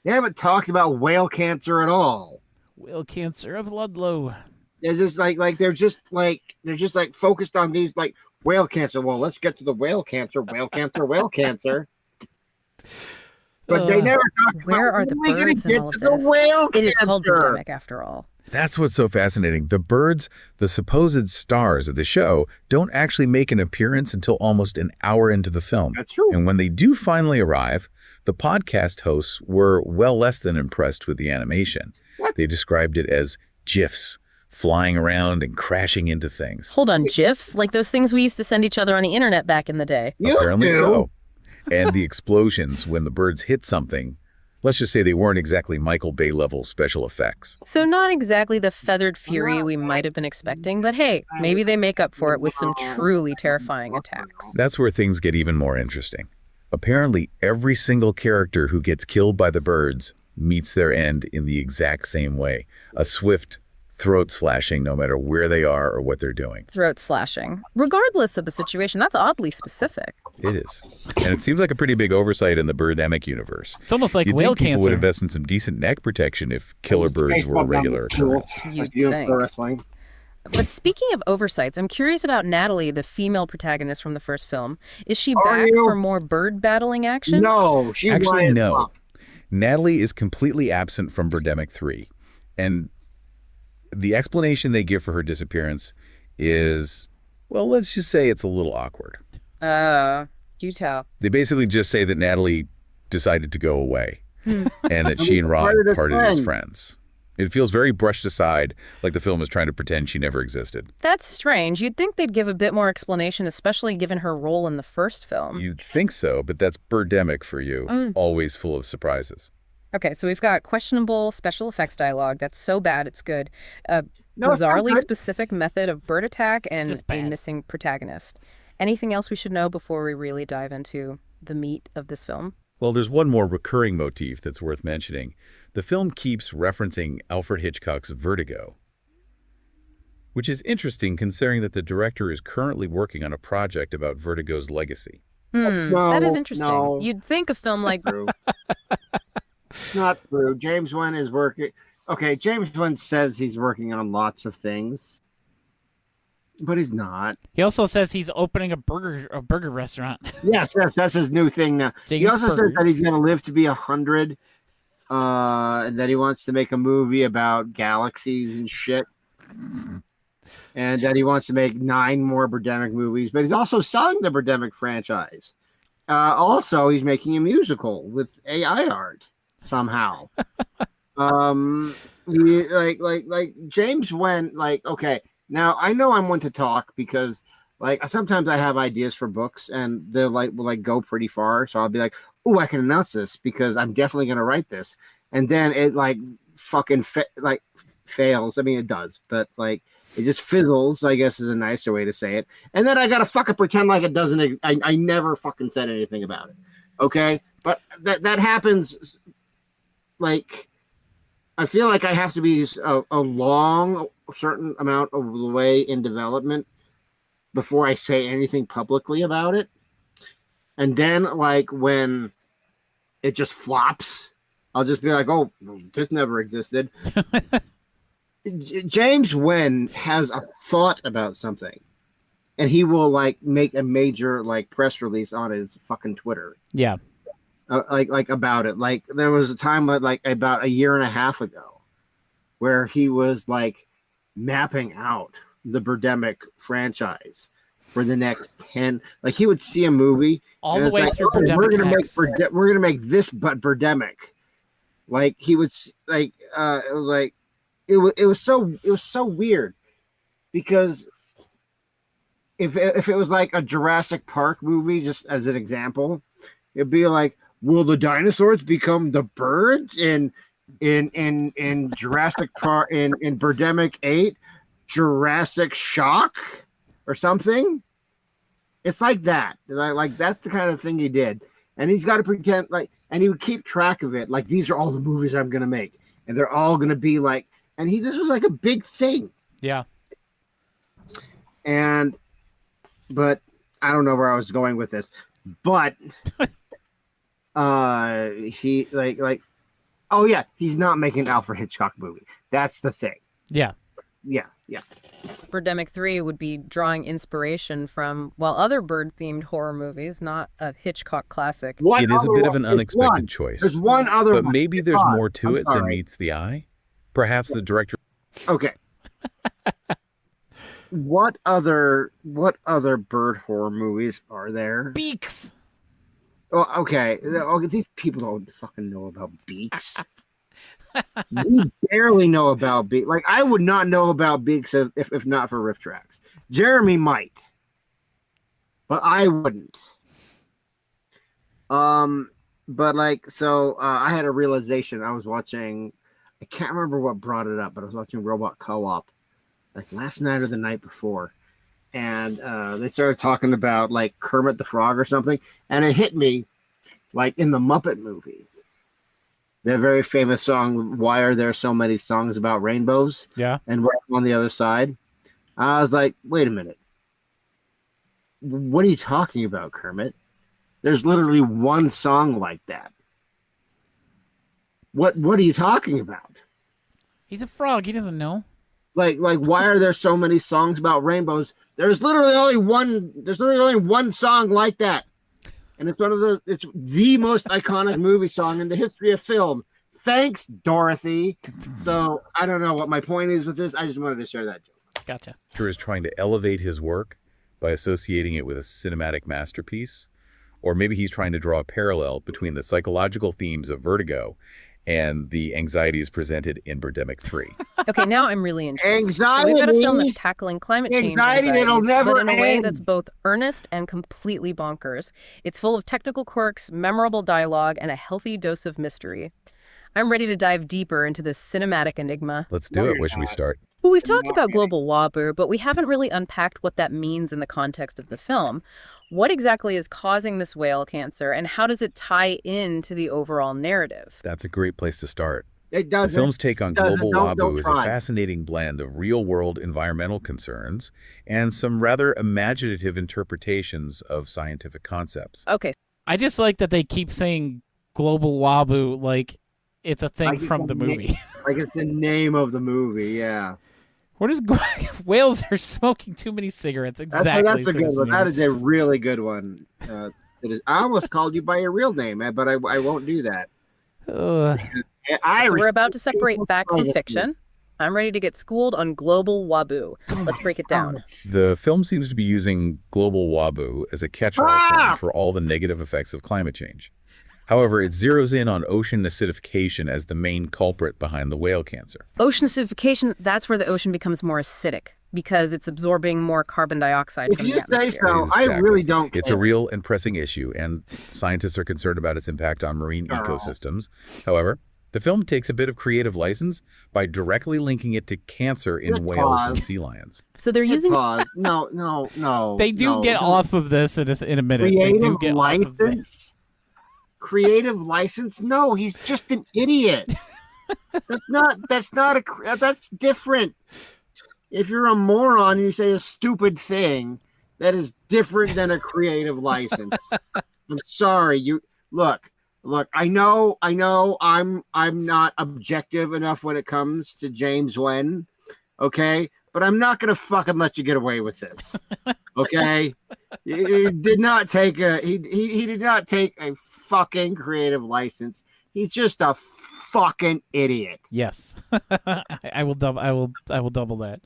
They haven't talked about whale cancer at all. Whale cancer of Ludlow. They're just they're just focused on these like whale cancer. Well, let's get to the whale cancer. But they never talk about Where are the when we birds in get all to of the this? whale It is called cancer. Birdemic, after all. That's what's so fascinating. The birds, the supposed stars of the show, don't actually make an appearance until almost an hour into the film. That's true. And when they do finally arrive, the podcast hosts were well less than impressed with the animation. What? They described it as GIFs, flying around and crashing into things. Hold on, GIFs? Like those things we used to send each other on the internet back in the day. You Apparently do. so. And the explosions when the birds hit something, let's just say they weren't exactly Michael Bay level special effects. So not exactly the feathered fury we might have been expecting, but hey, maybe they make up for it with some truly terrifying attacks. That's where things get even more interesting. Apparently, every single character who gets killed by the birds meets their end in the exact same way. A swift throat slashing no matter where they are or what they're doing. Throat slashing. Regardless of the situation, that's oddly specific. It is. And it seems like a pretty big oversight in the Birdemic universe. It's almost like You'd whale think people cancer. would invest in some decent neck protection if killer birds were a regular occurrence. You'd You think. for wrestling. But speaking of oversights, I'm curious about Natalie, the female protagonist from the first film. Is she Are back you? for more bird battling action? No, she Actually, winds no. up. Natalie is completely absent from Birdemic 3. And the explanation they give for her disappearance is, well, let's just say it's a little awkward. You tell. They basically just say that Natalie decided to go away and that she and Rob Parted as parted as friends. friends. It feels very brushed aside, like the film is trying to pretend she never existed. That's strange. You'd think they'd give a bit more explanation, especially given her role in the first film. You'd think so, but that's Birdemic for you, always full of surprises. Okay, so we've got questionable special effects dialogue. That's so bad it's good. A No, it's not bizarrely good. specific method of bird attack and just a bad. missing protagonist. Anything else we should know before we really dive into the meat of this film? Well, there's one more recurring motif that's worth mentioning. The film keeps referencing Alfred Hitchcock's Vertigo, which is interesting considering that the director is currently working on a project about Vertigo's legacy. That is No, interesting. no. You'd think a film like True. Not true. James Wan is working. Okay, James Wan says he's working on lots of things, but he's not. He also says he's opening a burger restaurant. Yes, that's his new thing now. He James also says Burger. that he's going to live to be 100, and that he wants to make a movie about galaxies and shit, and that he wants to make 9 more Birdemic movies. But he's also selling the Birdemic franchise. Also, he's making a musical with AI art somehow. He, like James Wan, like, okay, now I know I'm one to talk because like sometimes I have ideas for books and they're like will like go pretty far, so I'll be like, oh, I can announce this because I'm definitely gonna write this, and then it like fucking fails. I mean, it does, but like It just fizzles, I guess is a nicer way to say it. And then I gotta fucking pretend like it doesn't. I never fucking said anything about it. Okay, but that happens. Like, I feel like I have to be a long certain amount of the way in development before I say anything publicly about it. And then, like, when it just flops, I'll just be like, "Oh, this never existed." James Wen has a thought about something, and he will like make a major like press release on his fucking Twitter. Yeah, like about it. Like there was a time like about a year and a half ago where he was like mapping out the Birdemic franchise for the next 10. Like he would see a movie all the way like, through Birdemic. We're gonna make this, but Birdemic. Like he would like it was like. It was so weird because if it was like a Jurassic Park movie, just as an example, it'd be like, will the dinosaurs become the birds in Jurassic Park in Birdemic 8, Jurassic Shock or something? It's like that. Like that's the kind of thing he did, and he's got to pretend like, and he would keep track of it. Like these are all the movies I'm gonna make, and they're all gonna be like. And this was like a big thing. Yeah. But I don't know where I was going with this. But he like oh yeah, he's not making an Alfred Hitchcock movie. That's the thing. Yeah. Yeah. Birdemic 3 would be drawing inspiration from, well, other bird-themed horror movies, not a Hitchcock classic. It is a bit of an unexpected choice. There's one other but one. maybe there's more to it than meets the eye. Perhaps the director. Okay. What other bird horror movies are there? Beaks. Oh, okay. These people don't fucking know about Beaks. We barely know about Beaks. Like I would not know about Beaks if not for RiffTrax. Jeremy might, but I wouldn't. But like so, I had a realization. I was watching. I can't remember what brought it up, but I was watching Robot Co-op like last night or the night before. And they started talking about like Kermit the Frog or something. And it hit me like in the Muppet movie. Their very famous song, Why Are There So Many Songs About Rainbows? Yeah. And What's on the Other Side? I was like, wait a minute. What are you talking about, Kermit? There's literally one song like that. What are you talking about? He's a frog. He doesn't know. Like why are there so many songs about rainbows? There's literally only one song like that. And it's it's the most iconic movie song in the history of film. Thanks, Dorothy. So I don't know what my point is with this. I just wanted to share that joke. Gotcha. Is trying to elevate his work by associating it with a cinematic masterpiece. Or maybe he's trying to draw a parallel between the psychological themes of Vertigo and the anxieties presented in Birdemic 3. Okay, now I'm really intrigued. Anxiety. So we've got a film that's tackling climate change that'll never but in a way end. that's both earnest and completely bonkers. It's full of technical quirks, memorable dialogue, and a healthy dose of mystery. I'm ready to dive deeper into this cinematic enigma. Let's do it. Where should we start? Well, we've talked about global wabu, but we haven't really unpacked what that means in the context of the film. What exactly is causing this whale cancer, and how does it tie into the overall narrative? That's a great place to start. It does. The film's take on global Don't wabu is a try. fascinating blend of real-world environmental concerns and some rather imaginative interpretations of scientific concepts. Okay. I just like that they keep saying global wabu like it's a thing Like it's from a the na- movie. Like it's the name of the movie, yeah. What is whales are smoking too many cigarettes? Exactly. That's a good says one. the That movie. is a really good one. I almost called you by your real name, but I won't do that. Ugh. So we're about to separate fact from fiction. I'm ready to get schooled on global wabu. Let's break it down. The film seems to be using global wabu as a catch-all term for all the negative effects of climate change. However, it zeroes in on ocean acidification as the main culprit behind the whale cancer. Ocean acidification, that's where the ocean becomes more acidic because it's absorbing more carbon dioxide If from you the say atmosphere. so, I Exactly. really don't care. It's a real and pressing issue, and scientists are concerned about its impact on marine ecosystems. However, The film takes a bit of creative license by directly linking it to cancer in Good whales pause. and sea lions. So they're using Pause. No. They do no, get no. off of this in a minute. They Creative do get off of this. license? Creative license? No, he's just an idiot. That's different. If you're a moron and you say a stupid thing, that is different than a creative license. I'm sorry. Look, I know I'm not objective enough when it comes to James Wen, okay? But I'm not gonna fucking let you get away with this. Okay? he did not take he did not take a fucking creative license. He's just a fucking idiot. Yes, I will double that.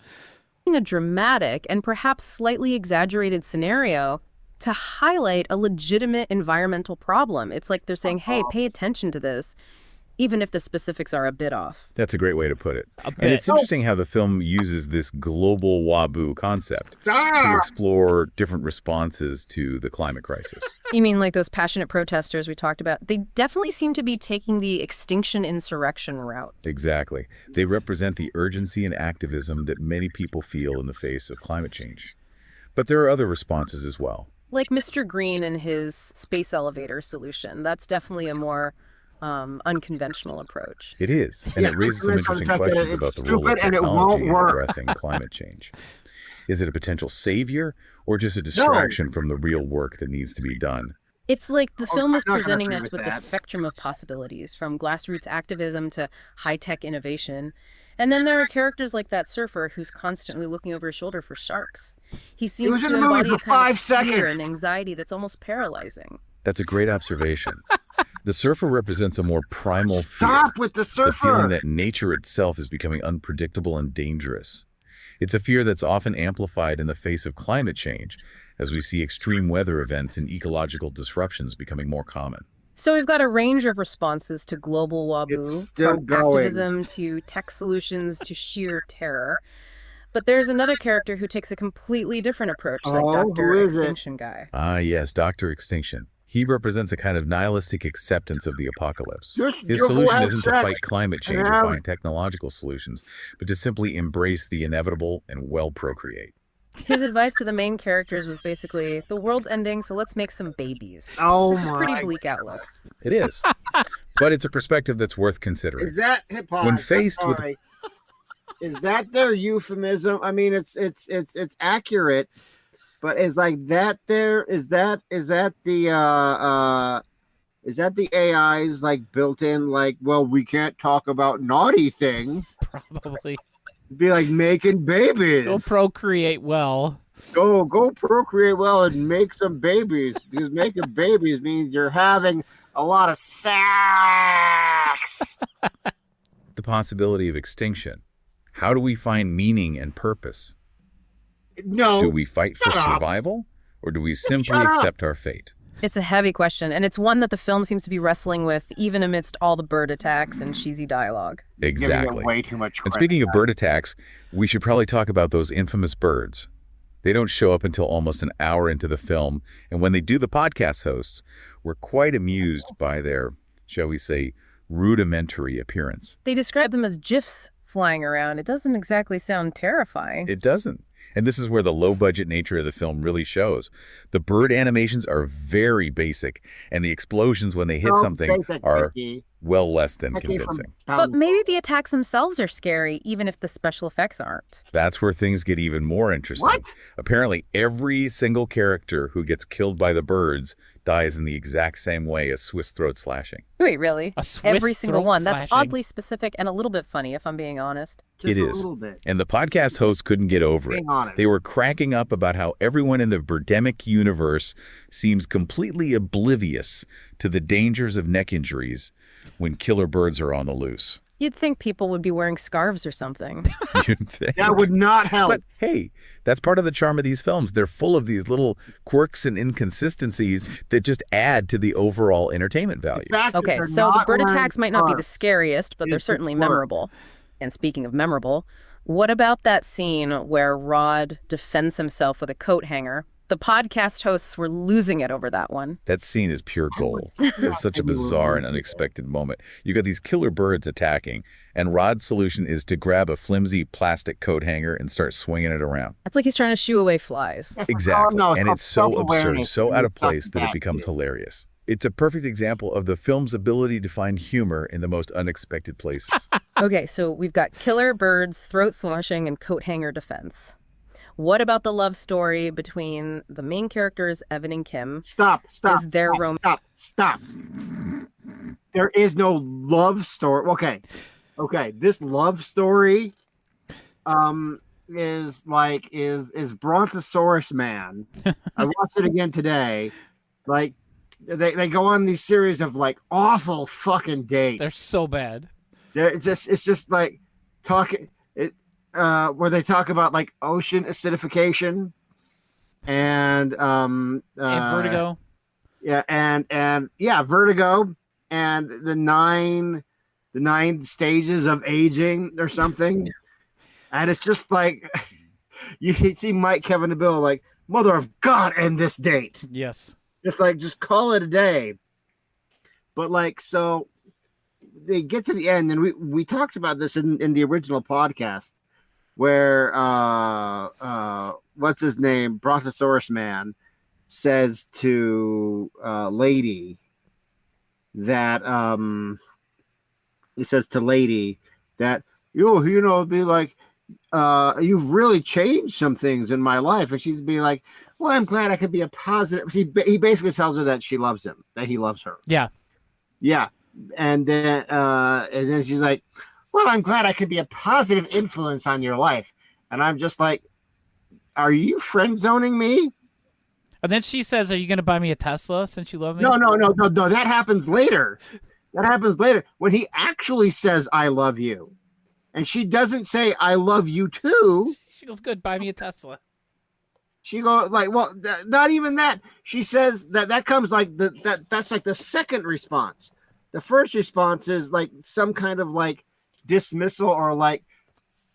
a dramatic and perhaps slightly exaggerated scenario to highlight a legitimate environmental problem. It's like they're saying, hey, pay attention to this, even if the specifics are a bit off. That's a great way to put it. bit. And it's interesting how the film uses this global waboo concept to explore different responses to the climate crisis. You mean like those passionate protesters we talked about? They definitely seem to be taking the extinction insurrection route. Exactly. They represent the urgency and activism that many people feel in the face of climate change. But there are other responses as well. Like Mr. Green and his space elevator solution. That's definitely a more unconventional approach. It is, and it raises some interesting questions about the role of technology in addressing climate change. Is it a potential savior or just a distraction from the real work that needs to be done? It's like the film is I'm not gonna presenting agree us with with that. the spectrum of possibilities, from grassroots activism to high-tech innovation. And then there are characters like that surfer who's constantly looking over his shoulder for sharks. He seems was in to the movie embody for a kind 5 of fear seconds. and anxiety that's almost paralyzing. That's a great observation. The surfer represents a more primal fear. Stop with the The feeling surfer. that nature itself is becoming unpredictable and dangerous. It's a fear that's often amplified in the face of climate change, as we see extreme weather events and ecological disruptions becoming more common. So we've got a range of responses to global It's waboo, still from going. activism to tech solutions to sheer terror. But there's another character who takes a completely different approach, like Oh, Dr. who is it? Extinction Guy. Ah, yes, Dr. Extinction. He represents a kind of nihilistic acceptance of the apocalypse. His You'll solution have isn't to sex fight climate change and or have- find technological solutions, but to simply embrace the inevitable and well procreate. His advice to the main characters was basically, the world's ending, so let's make some babies. Oh It's a pretty my. bleak outlook. It is. But it's a perspective that's worth considering. Is that hip hop? When faced with- Is that their euphemism? I mean, it's accurate, but is like that there? Is that the AI's like built in? Like, well, we can't talk about naughty things. Probably It'd be like making babies. go procreate well. Go procreate well and make some babies, because making babies means you're having a lot of sex. The possibility of extinction. How do we find meaning and purpose? No. Do we fight for Shut up. survival, or do we simply Shut up. accept our fate? It's a heavy question, and it's one that the film seems to be wrestling with, even amidst all the bird attacks and cheesy dialogue. Giving it Exactly. way too much And credit. speaking of bird attacks, we should probably talk about those infamous birds. They don't show up until almost an hour into the film, and when they do, the podcast hosts were quite amused by their, shall we say, rudimentary appearance. They describe them as GIFs flying around. It doesn't exactly sound terrifying. It doesn't. And this is where the low-budget nature of the film really shows. The bird animations are very basic, and the explosions when they hit No, something basic, are Mickey. well less than Mickey from convincing. But maybe the attacks themselves are scary, even if the special effects aren't. That's where things get even more interesting. What? Apparently, every single character who gets killed by the birds dies in the exact same way as Swiss throat slashing. Wait, really? A Swiss Every single throat one. That's slashing. oddly specific and a little bit funny, if I'm being honest. Just It a is. little bit. And the podcast hosts couldn't get over it. Being honest. They were cracking up about how everyone in the Birdemic universe seems completely oblivious to the dangers of neck injuries when killer birds are on the loose. You'd think people would be wearing scarves or something. You'd think. That would not help. But hey, that's part of the charm of these films. They're full of these little quirks and inconsistencies that just add to the overall entertainment value. The fact that Okay, they're so the not bird wearing attacks might not be the scarves scariest, but they're is the certainly quirk. memorable. And speaking of memorable, what about that scene where Rod defends himself with a coat hanger? The podcast hosts were losing it over that one. That scene is pure gold. It's such a bizarre and unexpected moment. You got these killer birds attacking, and Rod's solution is to grab a flimsy plastic coat hanger and start swinging it around. It's like he's trying to shoo away flies. Exactly. No, And it's so absurd, self-awareness so out of and stuff place that like it becomes that, too. hilarious. It's a perfect example of the film's ability to find humor in the most unexpected places. Okay, so we've got killer birds, throat slashing, and coat hanger defense. What about the love story between the main characters, Evan and Kim? Stop. Is there Stop. There is no love story. Okay. This love story is Brontosaurus Man. I watched it again today. Like they go on these series of like awful fucking dates. They're so bad. It's just like talking where they talk about like ocean acidification and Vertigo. and Vertigo and the nine stages of aging or something. And it's just like you see Mike, Kevin, and Bill like, mother of God, end this date. Yes. Just call it a day. But like, so they get to the end, and we talked about this in the original podcast where what's his name, Brontosaurus Man, says to Lady that you know, be like, you've really changed some things in my life. And she's be like, well, I'm glad I could be a positive. He basically tells her that she loves him, that he loves her. Yeah. And then she's like, well, I'm glad I could be a positive influence on your life. And I'm just like, are you friend zoning me? And then she says, are you going to buy me a Tesla since you love me? No. That happens later. When he actually says, I love you. And she doesn't say, I love you too. She goes, good, buy me a Tesla. She goes like, well, not even that. She says that comes like that's like the second response. The first response is like some kind of like dismissal or like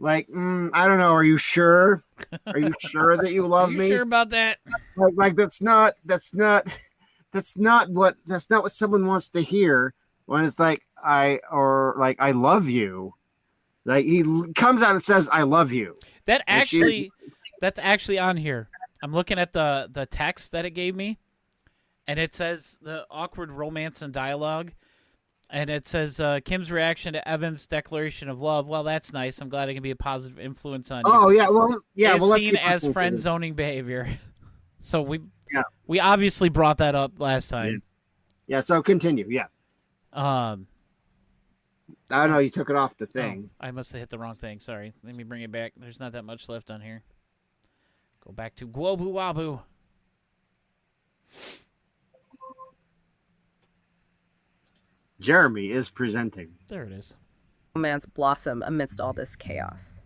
I don't know. Are you sure? Are you sure that you love me? Sure about that? Like that's not what someone wants to hear when it's like I love you. Like he comes out and says, I love you. That's actually on here. I'm looking at the text that it gave me, and it says the awkward romance and dialogue, and it says Kim's reaction to Evan's declaration of love. Well, that's nice. I'm glad I can be a positive influence on you. Oh yeah, well yeah, is well seen as friend zoning behavior. So we obviously brought that up last time. Yeah. So continue. Yeah. I don't know. You took it off the thing. I must have hit the wrong thing. Sorry. Let me bring it back. There's not that much left on here. Go back to Gwobu Wabu. Jeremy is presenting. There it is. Romance blossom amidst all this chaos.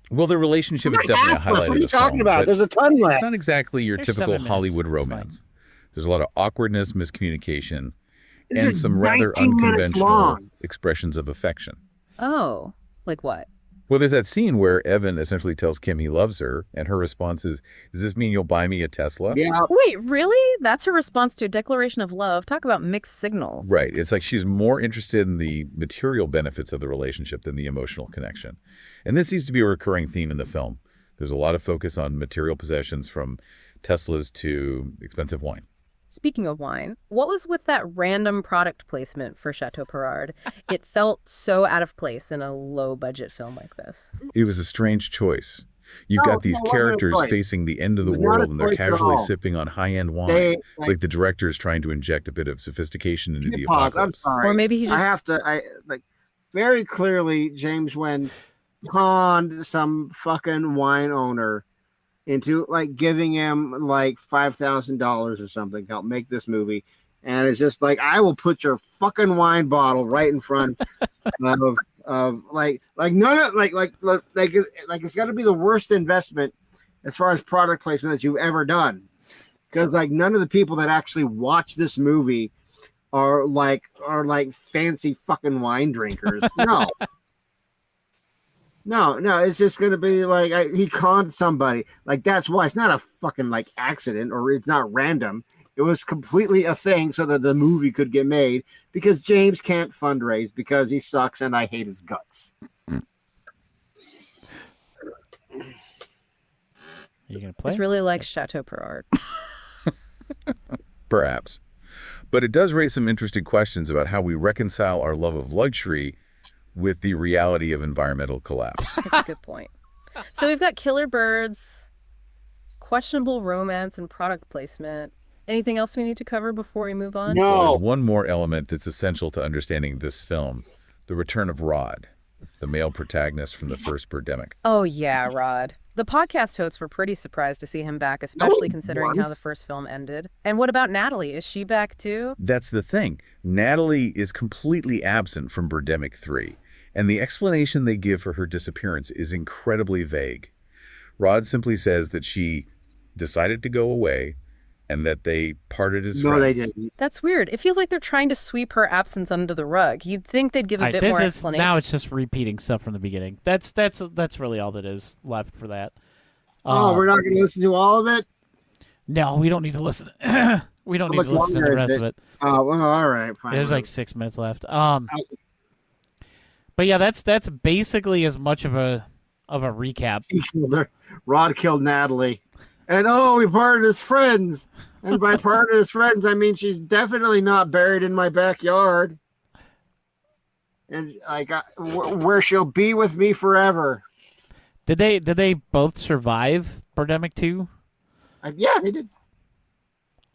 Well, the relationship is definitely a highlight What of are you the talking film, about? but There's a ton left. it's not exactly your There's typical 7 minutes. Hollywood It's romance. There's a lot of awkwardness, miscommunication, This and is some rather 19 minutes unconventional long. expressions of affection. Oh, like what? Well, there's that scene where Evan essentially tells Kim he loves her, and her response is, does this mean you'll buy me a Tesla? Yeah. Wait, really? That's her response to a declaration of love. Talk about mixed signals. Right. It's like she's more interested in the material benefits of the relationship than the emotional connection. And this seems to be a recurring theme in the film. There's a lot of focus on material possessions, from Teslas to expensive wine. Speaking of wine, what was with that random product placement for Chateau Perard? It felt so out of place in a low-budget film like this. It was a strange choice. You've No, got these it wasn't a characters choice. facing the end of the It was not a world, and they're choice at casually all. sipping on high-end wine. They- It's like the director is trying to inject a bit of sophistication into the Pause. I'm apocalypse. sorry. Or maybe he just... Very clearly, James Wen conned some fucking wine owner into like giving him like $5,000 or something to help make this movie. And it's just like, I will put your fucking wine bottle right in front of like none of like it's got to be the worst investment as far as product placement that you've ever done. Because like none of the people that actually watch this movie are like fancy fucking wine drinkers. No. No, it's just gonna be like he conned somebody. Like that's why it's not a fucking like accident or it's not random. It was completely a thing so that the movie could get made because James can't fundraise because he sucks and I hate his guts. You gonna play? It's really like Chateau Perard. Perhaps. But it does raise some interesting questions about how we reconcile our love of luxury with the reality of environmental collapse. That's a good point. So we've got killer birds, questionable romance and product placement. Anything else we need to cover before we move on? Well, No. there's one more element that's essential to understanding this film, the return of Rod, the male protagonist from the first Birdemic. Oh, yeah, Rod. The podcast hosts were pretty surprised to see him back, especially considering how the first film ended. And what about Natalie? Is she back too? That's the thing. Natalie is completely absent from Birdemic 3, and the explanation they give for her disappearance is incredibly vague. Rod simply says that she decided to go away and that they parted as friends. No, they didn't. That's weird. It feels like they're trying to sweep her absence under the rug. You'd think they'd give a bit more explanation. Now it's just repeating stuff from the beginning. That's really all that is left for that. We're not going to listen to all of it? No, we don't need to listen. We don't need much to listen to longer the is rest it? of it. Oh, well, all right, fine. There's like 6 minutes left. But yeah, that's basically as much of a recap. Rod killed Natalie. And we parted as friends. And by parted as friends, I mean she's definitely not buried in my backyard. And where she'll be with me forever. Did they both survive Birdemic 2? Yeah, they did.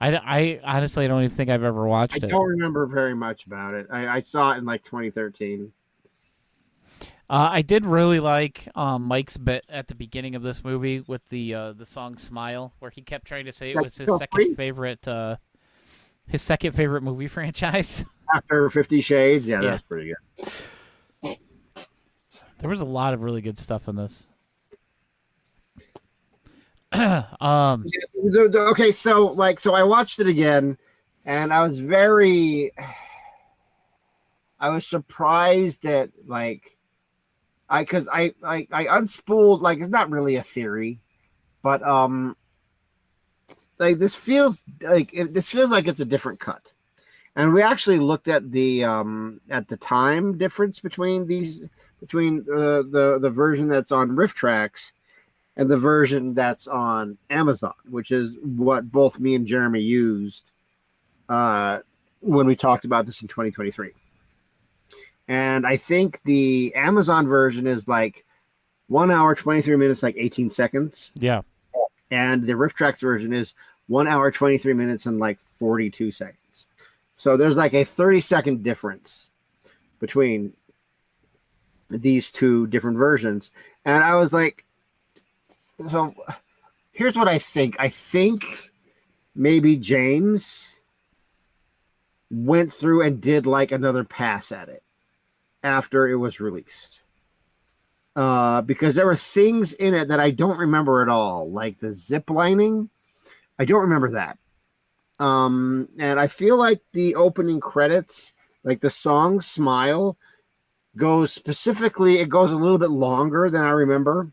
I honestly don't even think I've ever watched it. I don't remember very much about it. I saw it in like 2013. I did really like Mike's bit at the beginning of this movie with the song "Smile," where he kept trying to say it was his second favorite movie franchise. After 50 Shades, yeah, Yeah. that's pretty good. There was a lot of really good stuff in this. Okay, so I watched it again, and I was surprised that because I unspooled, like, it's not really a theory, but this feels like it's a different cut, and we actually looked at the time difference between the version that's on RiffTrax and the version that's on Amazon, which is what both me and Jeremy used when we talked about this in 2023. And I think the Amazon version is like 1 hour, 23 minutes, like 18 seconds. Yeah. And the RiffTrax version is 1 hour, 23 minutes, and like 42 seconds. So there's like a 30-second difference between these two different versions. And I was like, so here's what I think. I think maybe James went through and did like another pass at it after it was released, because there were things in it that I don't remember at all, like the zip lining. I don't remember that, and I feel like the opening credits, like the song "Smile," it goes a little bit longer than I remember,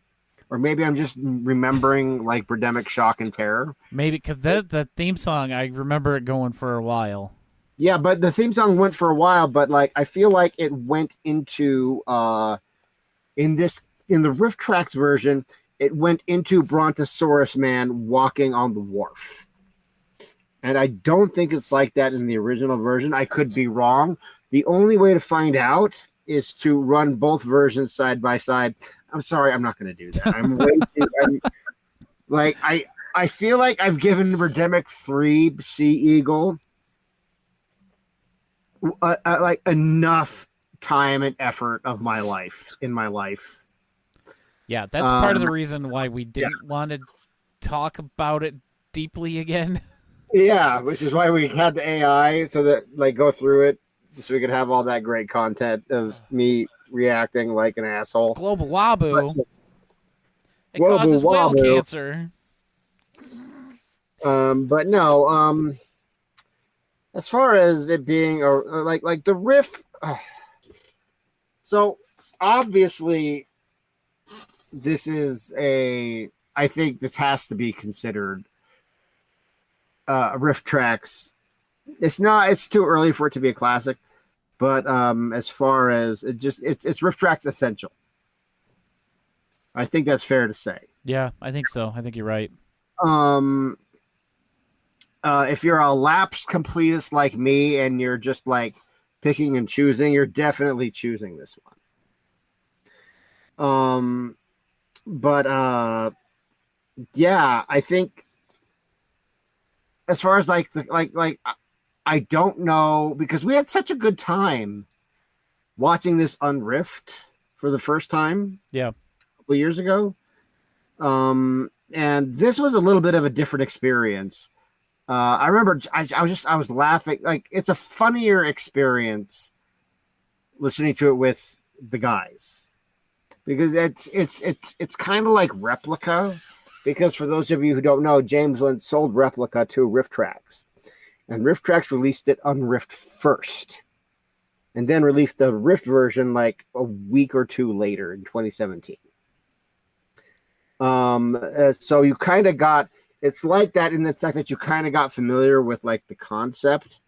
or maybe I'm just remembering like Birdemic Shock and Terror. Maybe because the theme song, I remember it going for a while. Yeah, but the theme song went for a while, but like I feel like it went into in the RiffTrax version, it went into Brontosaurus Man walking on the wharf. And I don't think it's like that in the original version. I could be wrong. The only way to find out is to run both versions side by side. I'm sorry, I'm not going to do that. I feel like I've given Birdemic 3 Sea Eagle like enough time and effort of my life. Yeah, that's part of the reason why we didn't want to talk about it deeply again. Yeah, which is why we had the AI so that like go through it so we could have all that great content of me reacting like an asshole. Global Wabu. It causes whale cancer. But no, as far as it being like the riff, so obviously this is I think this has to be considered RiffTrax. It's too early for it to be a classic, but as far as it's RiffTrax essential. I think that's fair to say. Yeah, I think so. I think you're right. If you're a lapsed completist like me and you're just like picking and choosing, you're definitely choosing this one. Yeah, I think as far as like I don't know, because we had such a good time watching this unriffed for the first time. Yeah. A couple of years ago. And this was a little bit of a different experience. I remember I was laughing. Like, it's a funnier experience listening to it with the guys, because it's kind of like Replica. Because for those of you who don't know, James once sold Replica to RiffTrax, and RiffTrax released it unriffed first, and then released the riffed version like a week or two later in 2017. So you kind of got, it's like that in the fact that you kind of got familiar with like the concept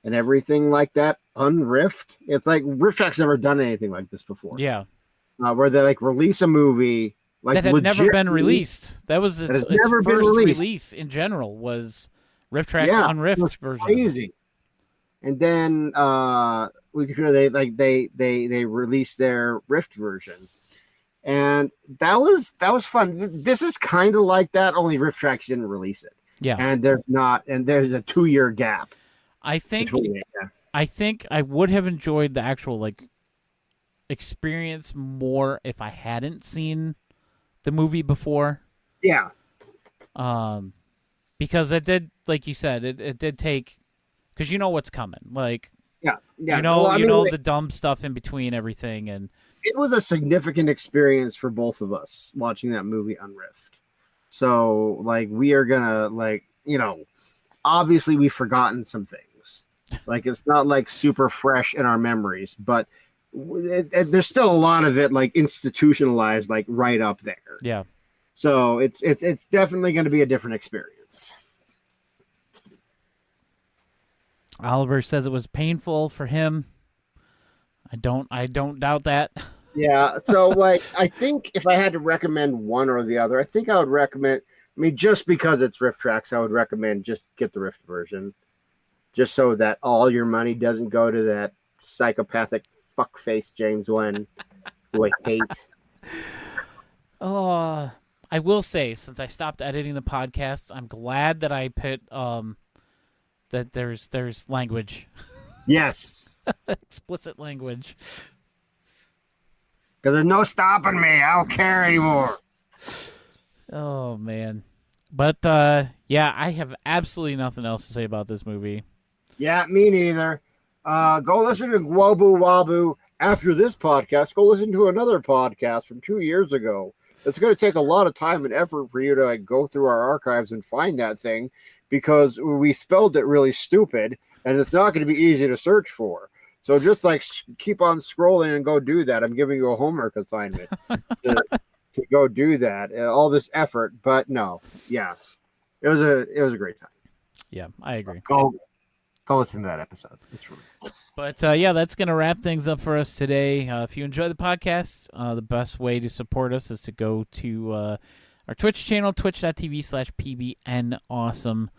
and everything like that unriffed. It's like RiffTrax never done anything like this before. Yeah. Where they like release a movie like that had never been released. That was its never been first released. release in general was RiffTrax unriffed version. Crazy. And then they released their riffed version. And that was fun. This is kind of like that, only RiffTrax didn't release it. Yeah. And there's a 2-year gap. I think I would have enjoyed the actual like experience more if I hadn't seen the movie before. Yeah. Because it did, like you said, it did take, because you know what's coming. Like, yeah. You know the dumb stuff in between everything, and it was a significant experience for both of us watching that movie unriffed. So, like, we are gonna, like, obviously we've forgotten some things. Like, it's not like super fresh in our memories, but there's still a lot of it like institutionalized, like right up there. Yeah. So it's definitely going to be a different experience. Oliver says it was painful for him. I don't doubt that. Yeah. So like, I think if I had to recommend one or the other, I think I would recommend. I mean, just because it's RiffTrax, I would recommend just get the riffed version, just so that all your money doesn't go to that psychopathic fuckface James Wan, who I hate. Oh, I will say, since I stopped editing the podcasts, I'm glad that I put that there's language. Yes. Explicit language. Because there's no stopping me. I don't care anymore. Oh, man. But, yeah, I have absolutely nothing else to say about this movie. Yeah, me neither. Go listen to Wobu Wabu after this podcast. Go listen to another podcast from 2 years ago. It's going to take a lot of time and effort for you to like go through our archives and find that thing, because we spelled it really stupid, and it's not going to be easy to search for. So just like keep on scrolling and go do that. I'm giving you a homework assignment to go do that. All this effort, but no, yeah, it was a great time. Yeah, I agree. Go listen to that episode. It's really cool. But, yeah, that's going to wrap things up for us today. If you enjoy the podcast, the best way to support us is to go to our Twitch channel, twitch.tv/PBNawesome,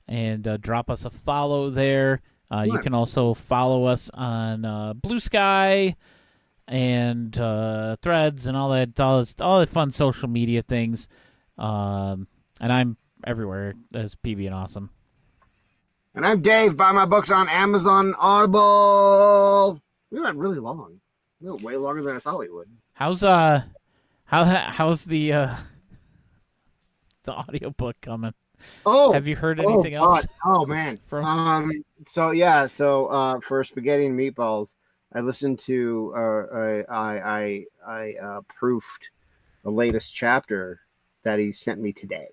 and drop us a follow there. You can also follow us on Blue Sky and Threads and all the fun social media things. And I'm everywhere as PBNawesome. And I'm Dave. Buy my books on Amazon, Audible. We went really long. We went way longer than I thought we would. How's the audiobook coming? Oh, have you heard anything else? Oh man. So for Spaghetti and Meatballs, I listened to I proofed the latest chapter that he sent me today.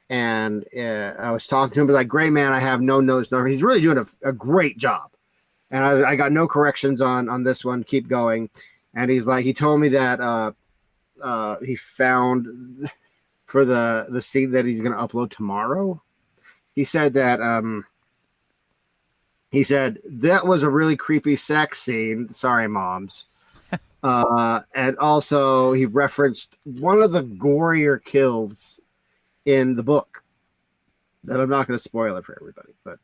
And I was talking to him, but like, great man, I have no notes. No, he's really doing a great job. And I got no corrections on this one. Keep going. And he's like, he told me that he found for the scene that he's going to upload tomorrow. He said that that was a really creepy sex scene. Sorry, moms. And also he referenced one of the gorier kills in the book that I'm not going to spoil it for everybody, but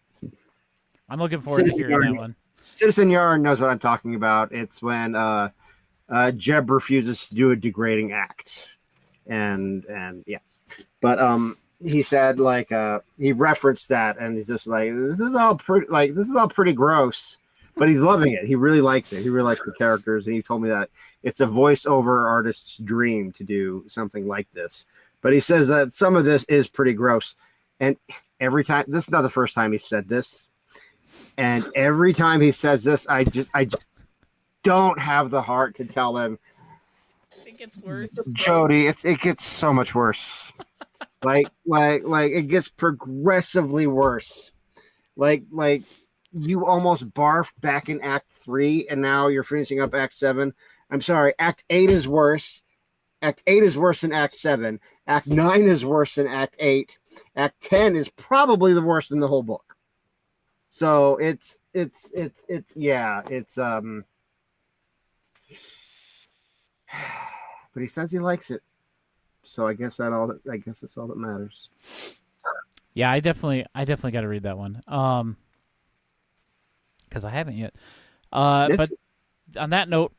I'm looking forward to hearing that one. Citizen Yarn knows what I'm talking about. It's when Jeb refuses to do a degrading act, and yeah, but he said like he referenced that, and he's just like this is all pretty gross, but he's loving it. He really likes it. He really likes the characters, and he told me that it's a voiceover artist's dream to do something like this. But he says that some of this is pretty gross, and every time this is not the first time he said this. And every time he says this, I just don't have the heart to tell him. It gets worse, Jody. It gets so much worse. like it gets progressively worse. Like you almost barfed back in Act 3, and now you're finishing up Act 7. I'm sorry, Act 8 is worse. Act 8 is worse than Act 7. Act 9 is worse than Act 8. Act 10 is probably the worst in the whole book. So it's but he says he likes it. So I guess that's all that matters. Yeah, I definitely got to read that one. Because I haven't yet. But on that note,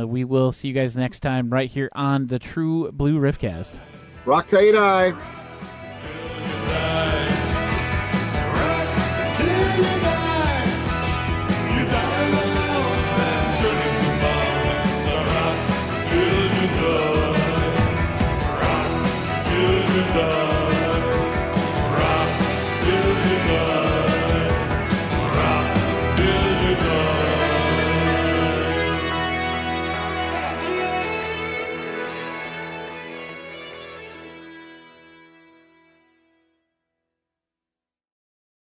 we will see you guys next time right here on the True Blue Riffcast. Rock till you die.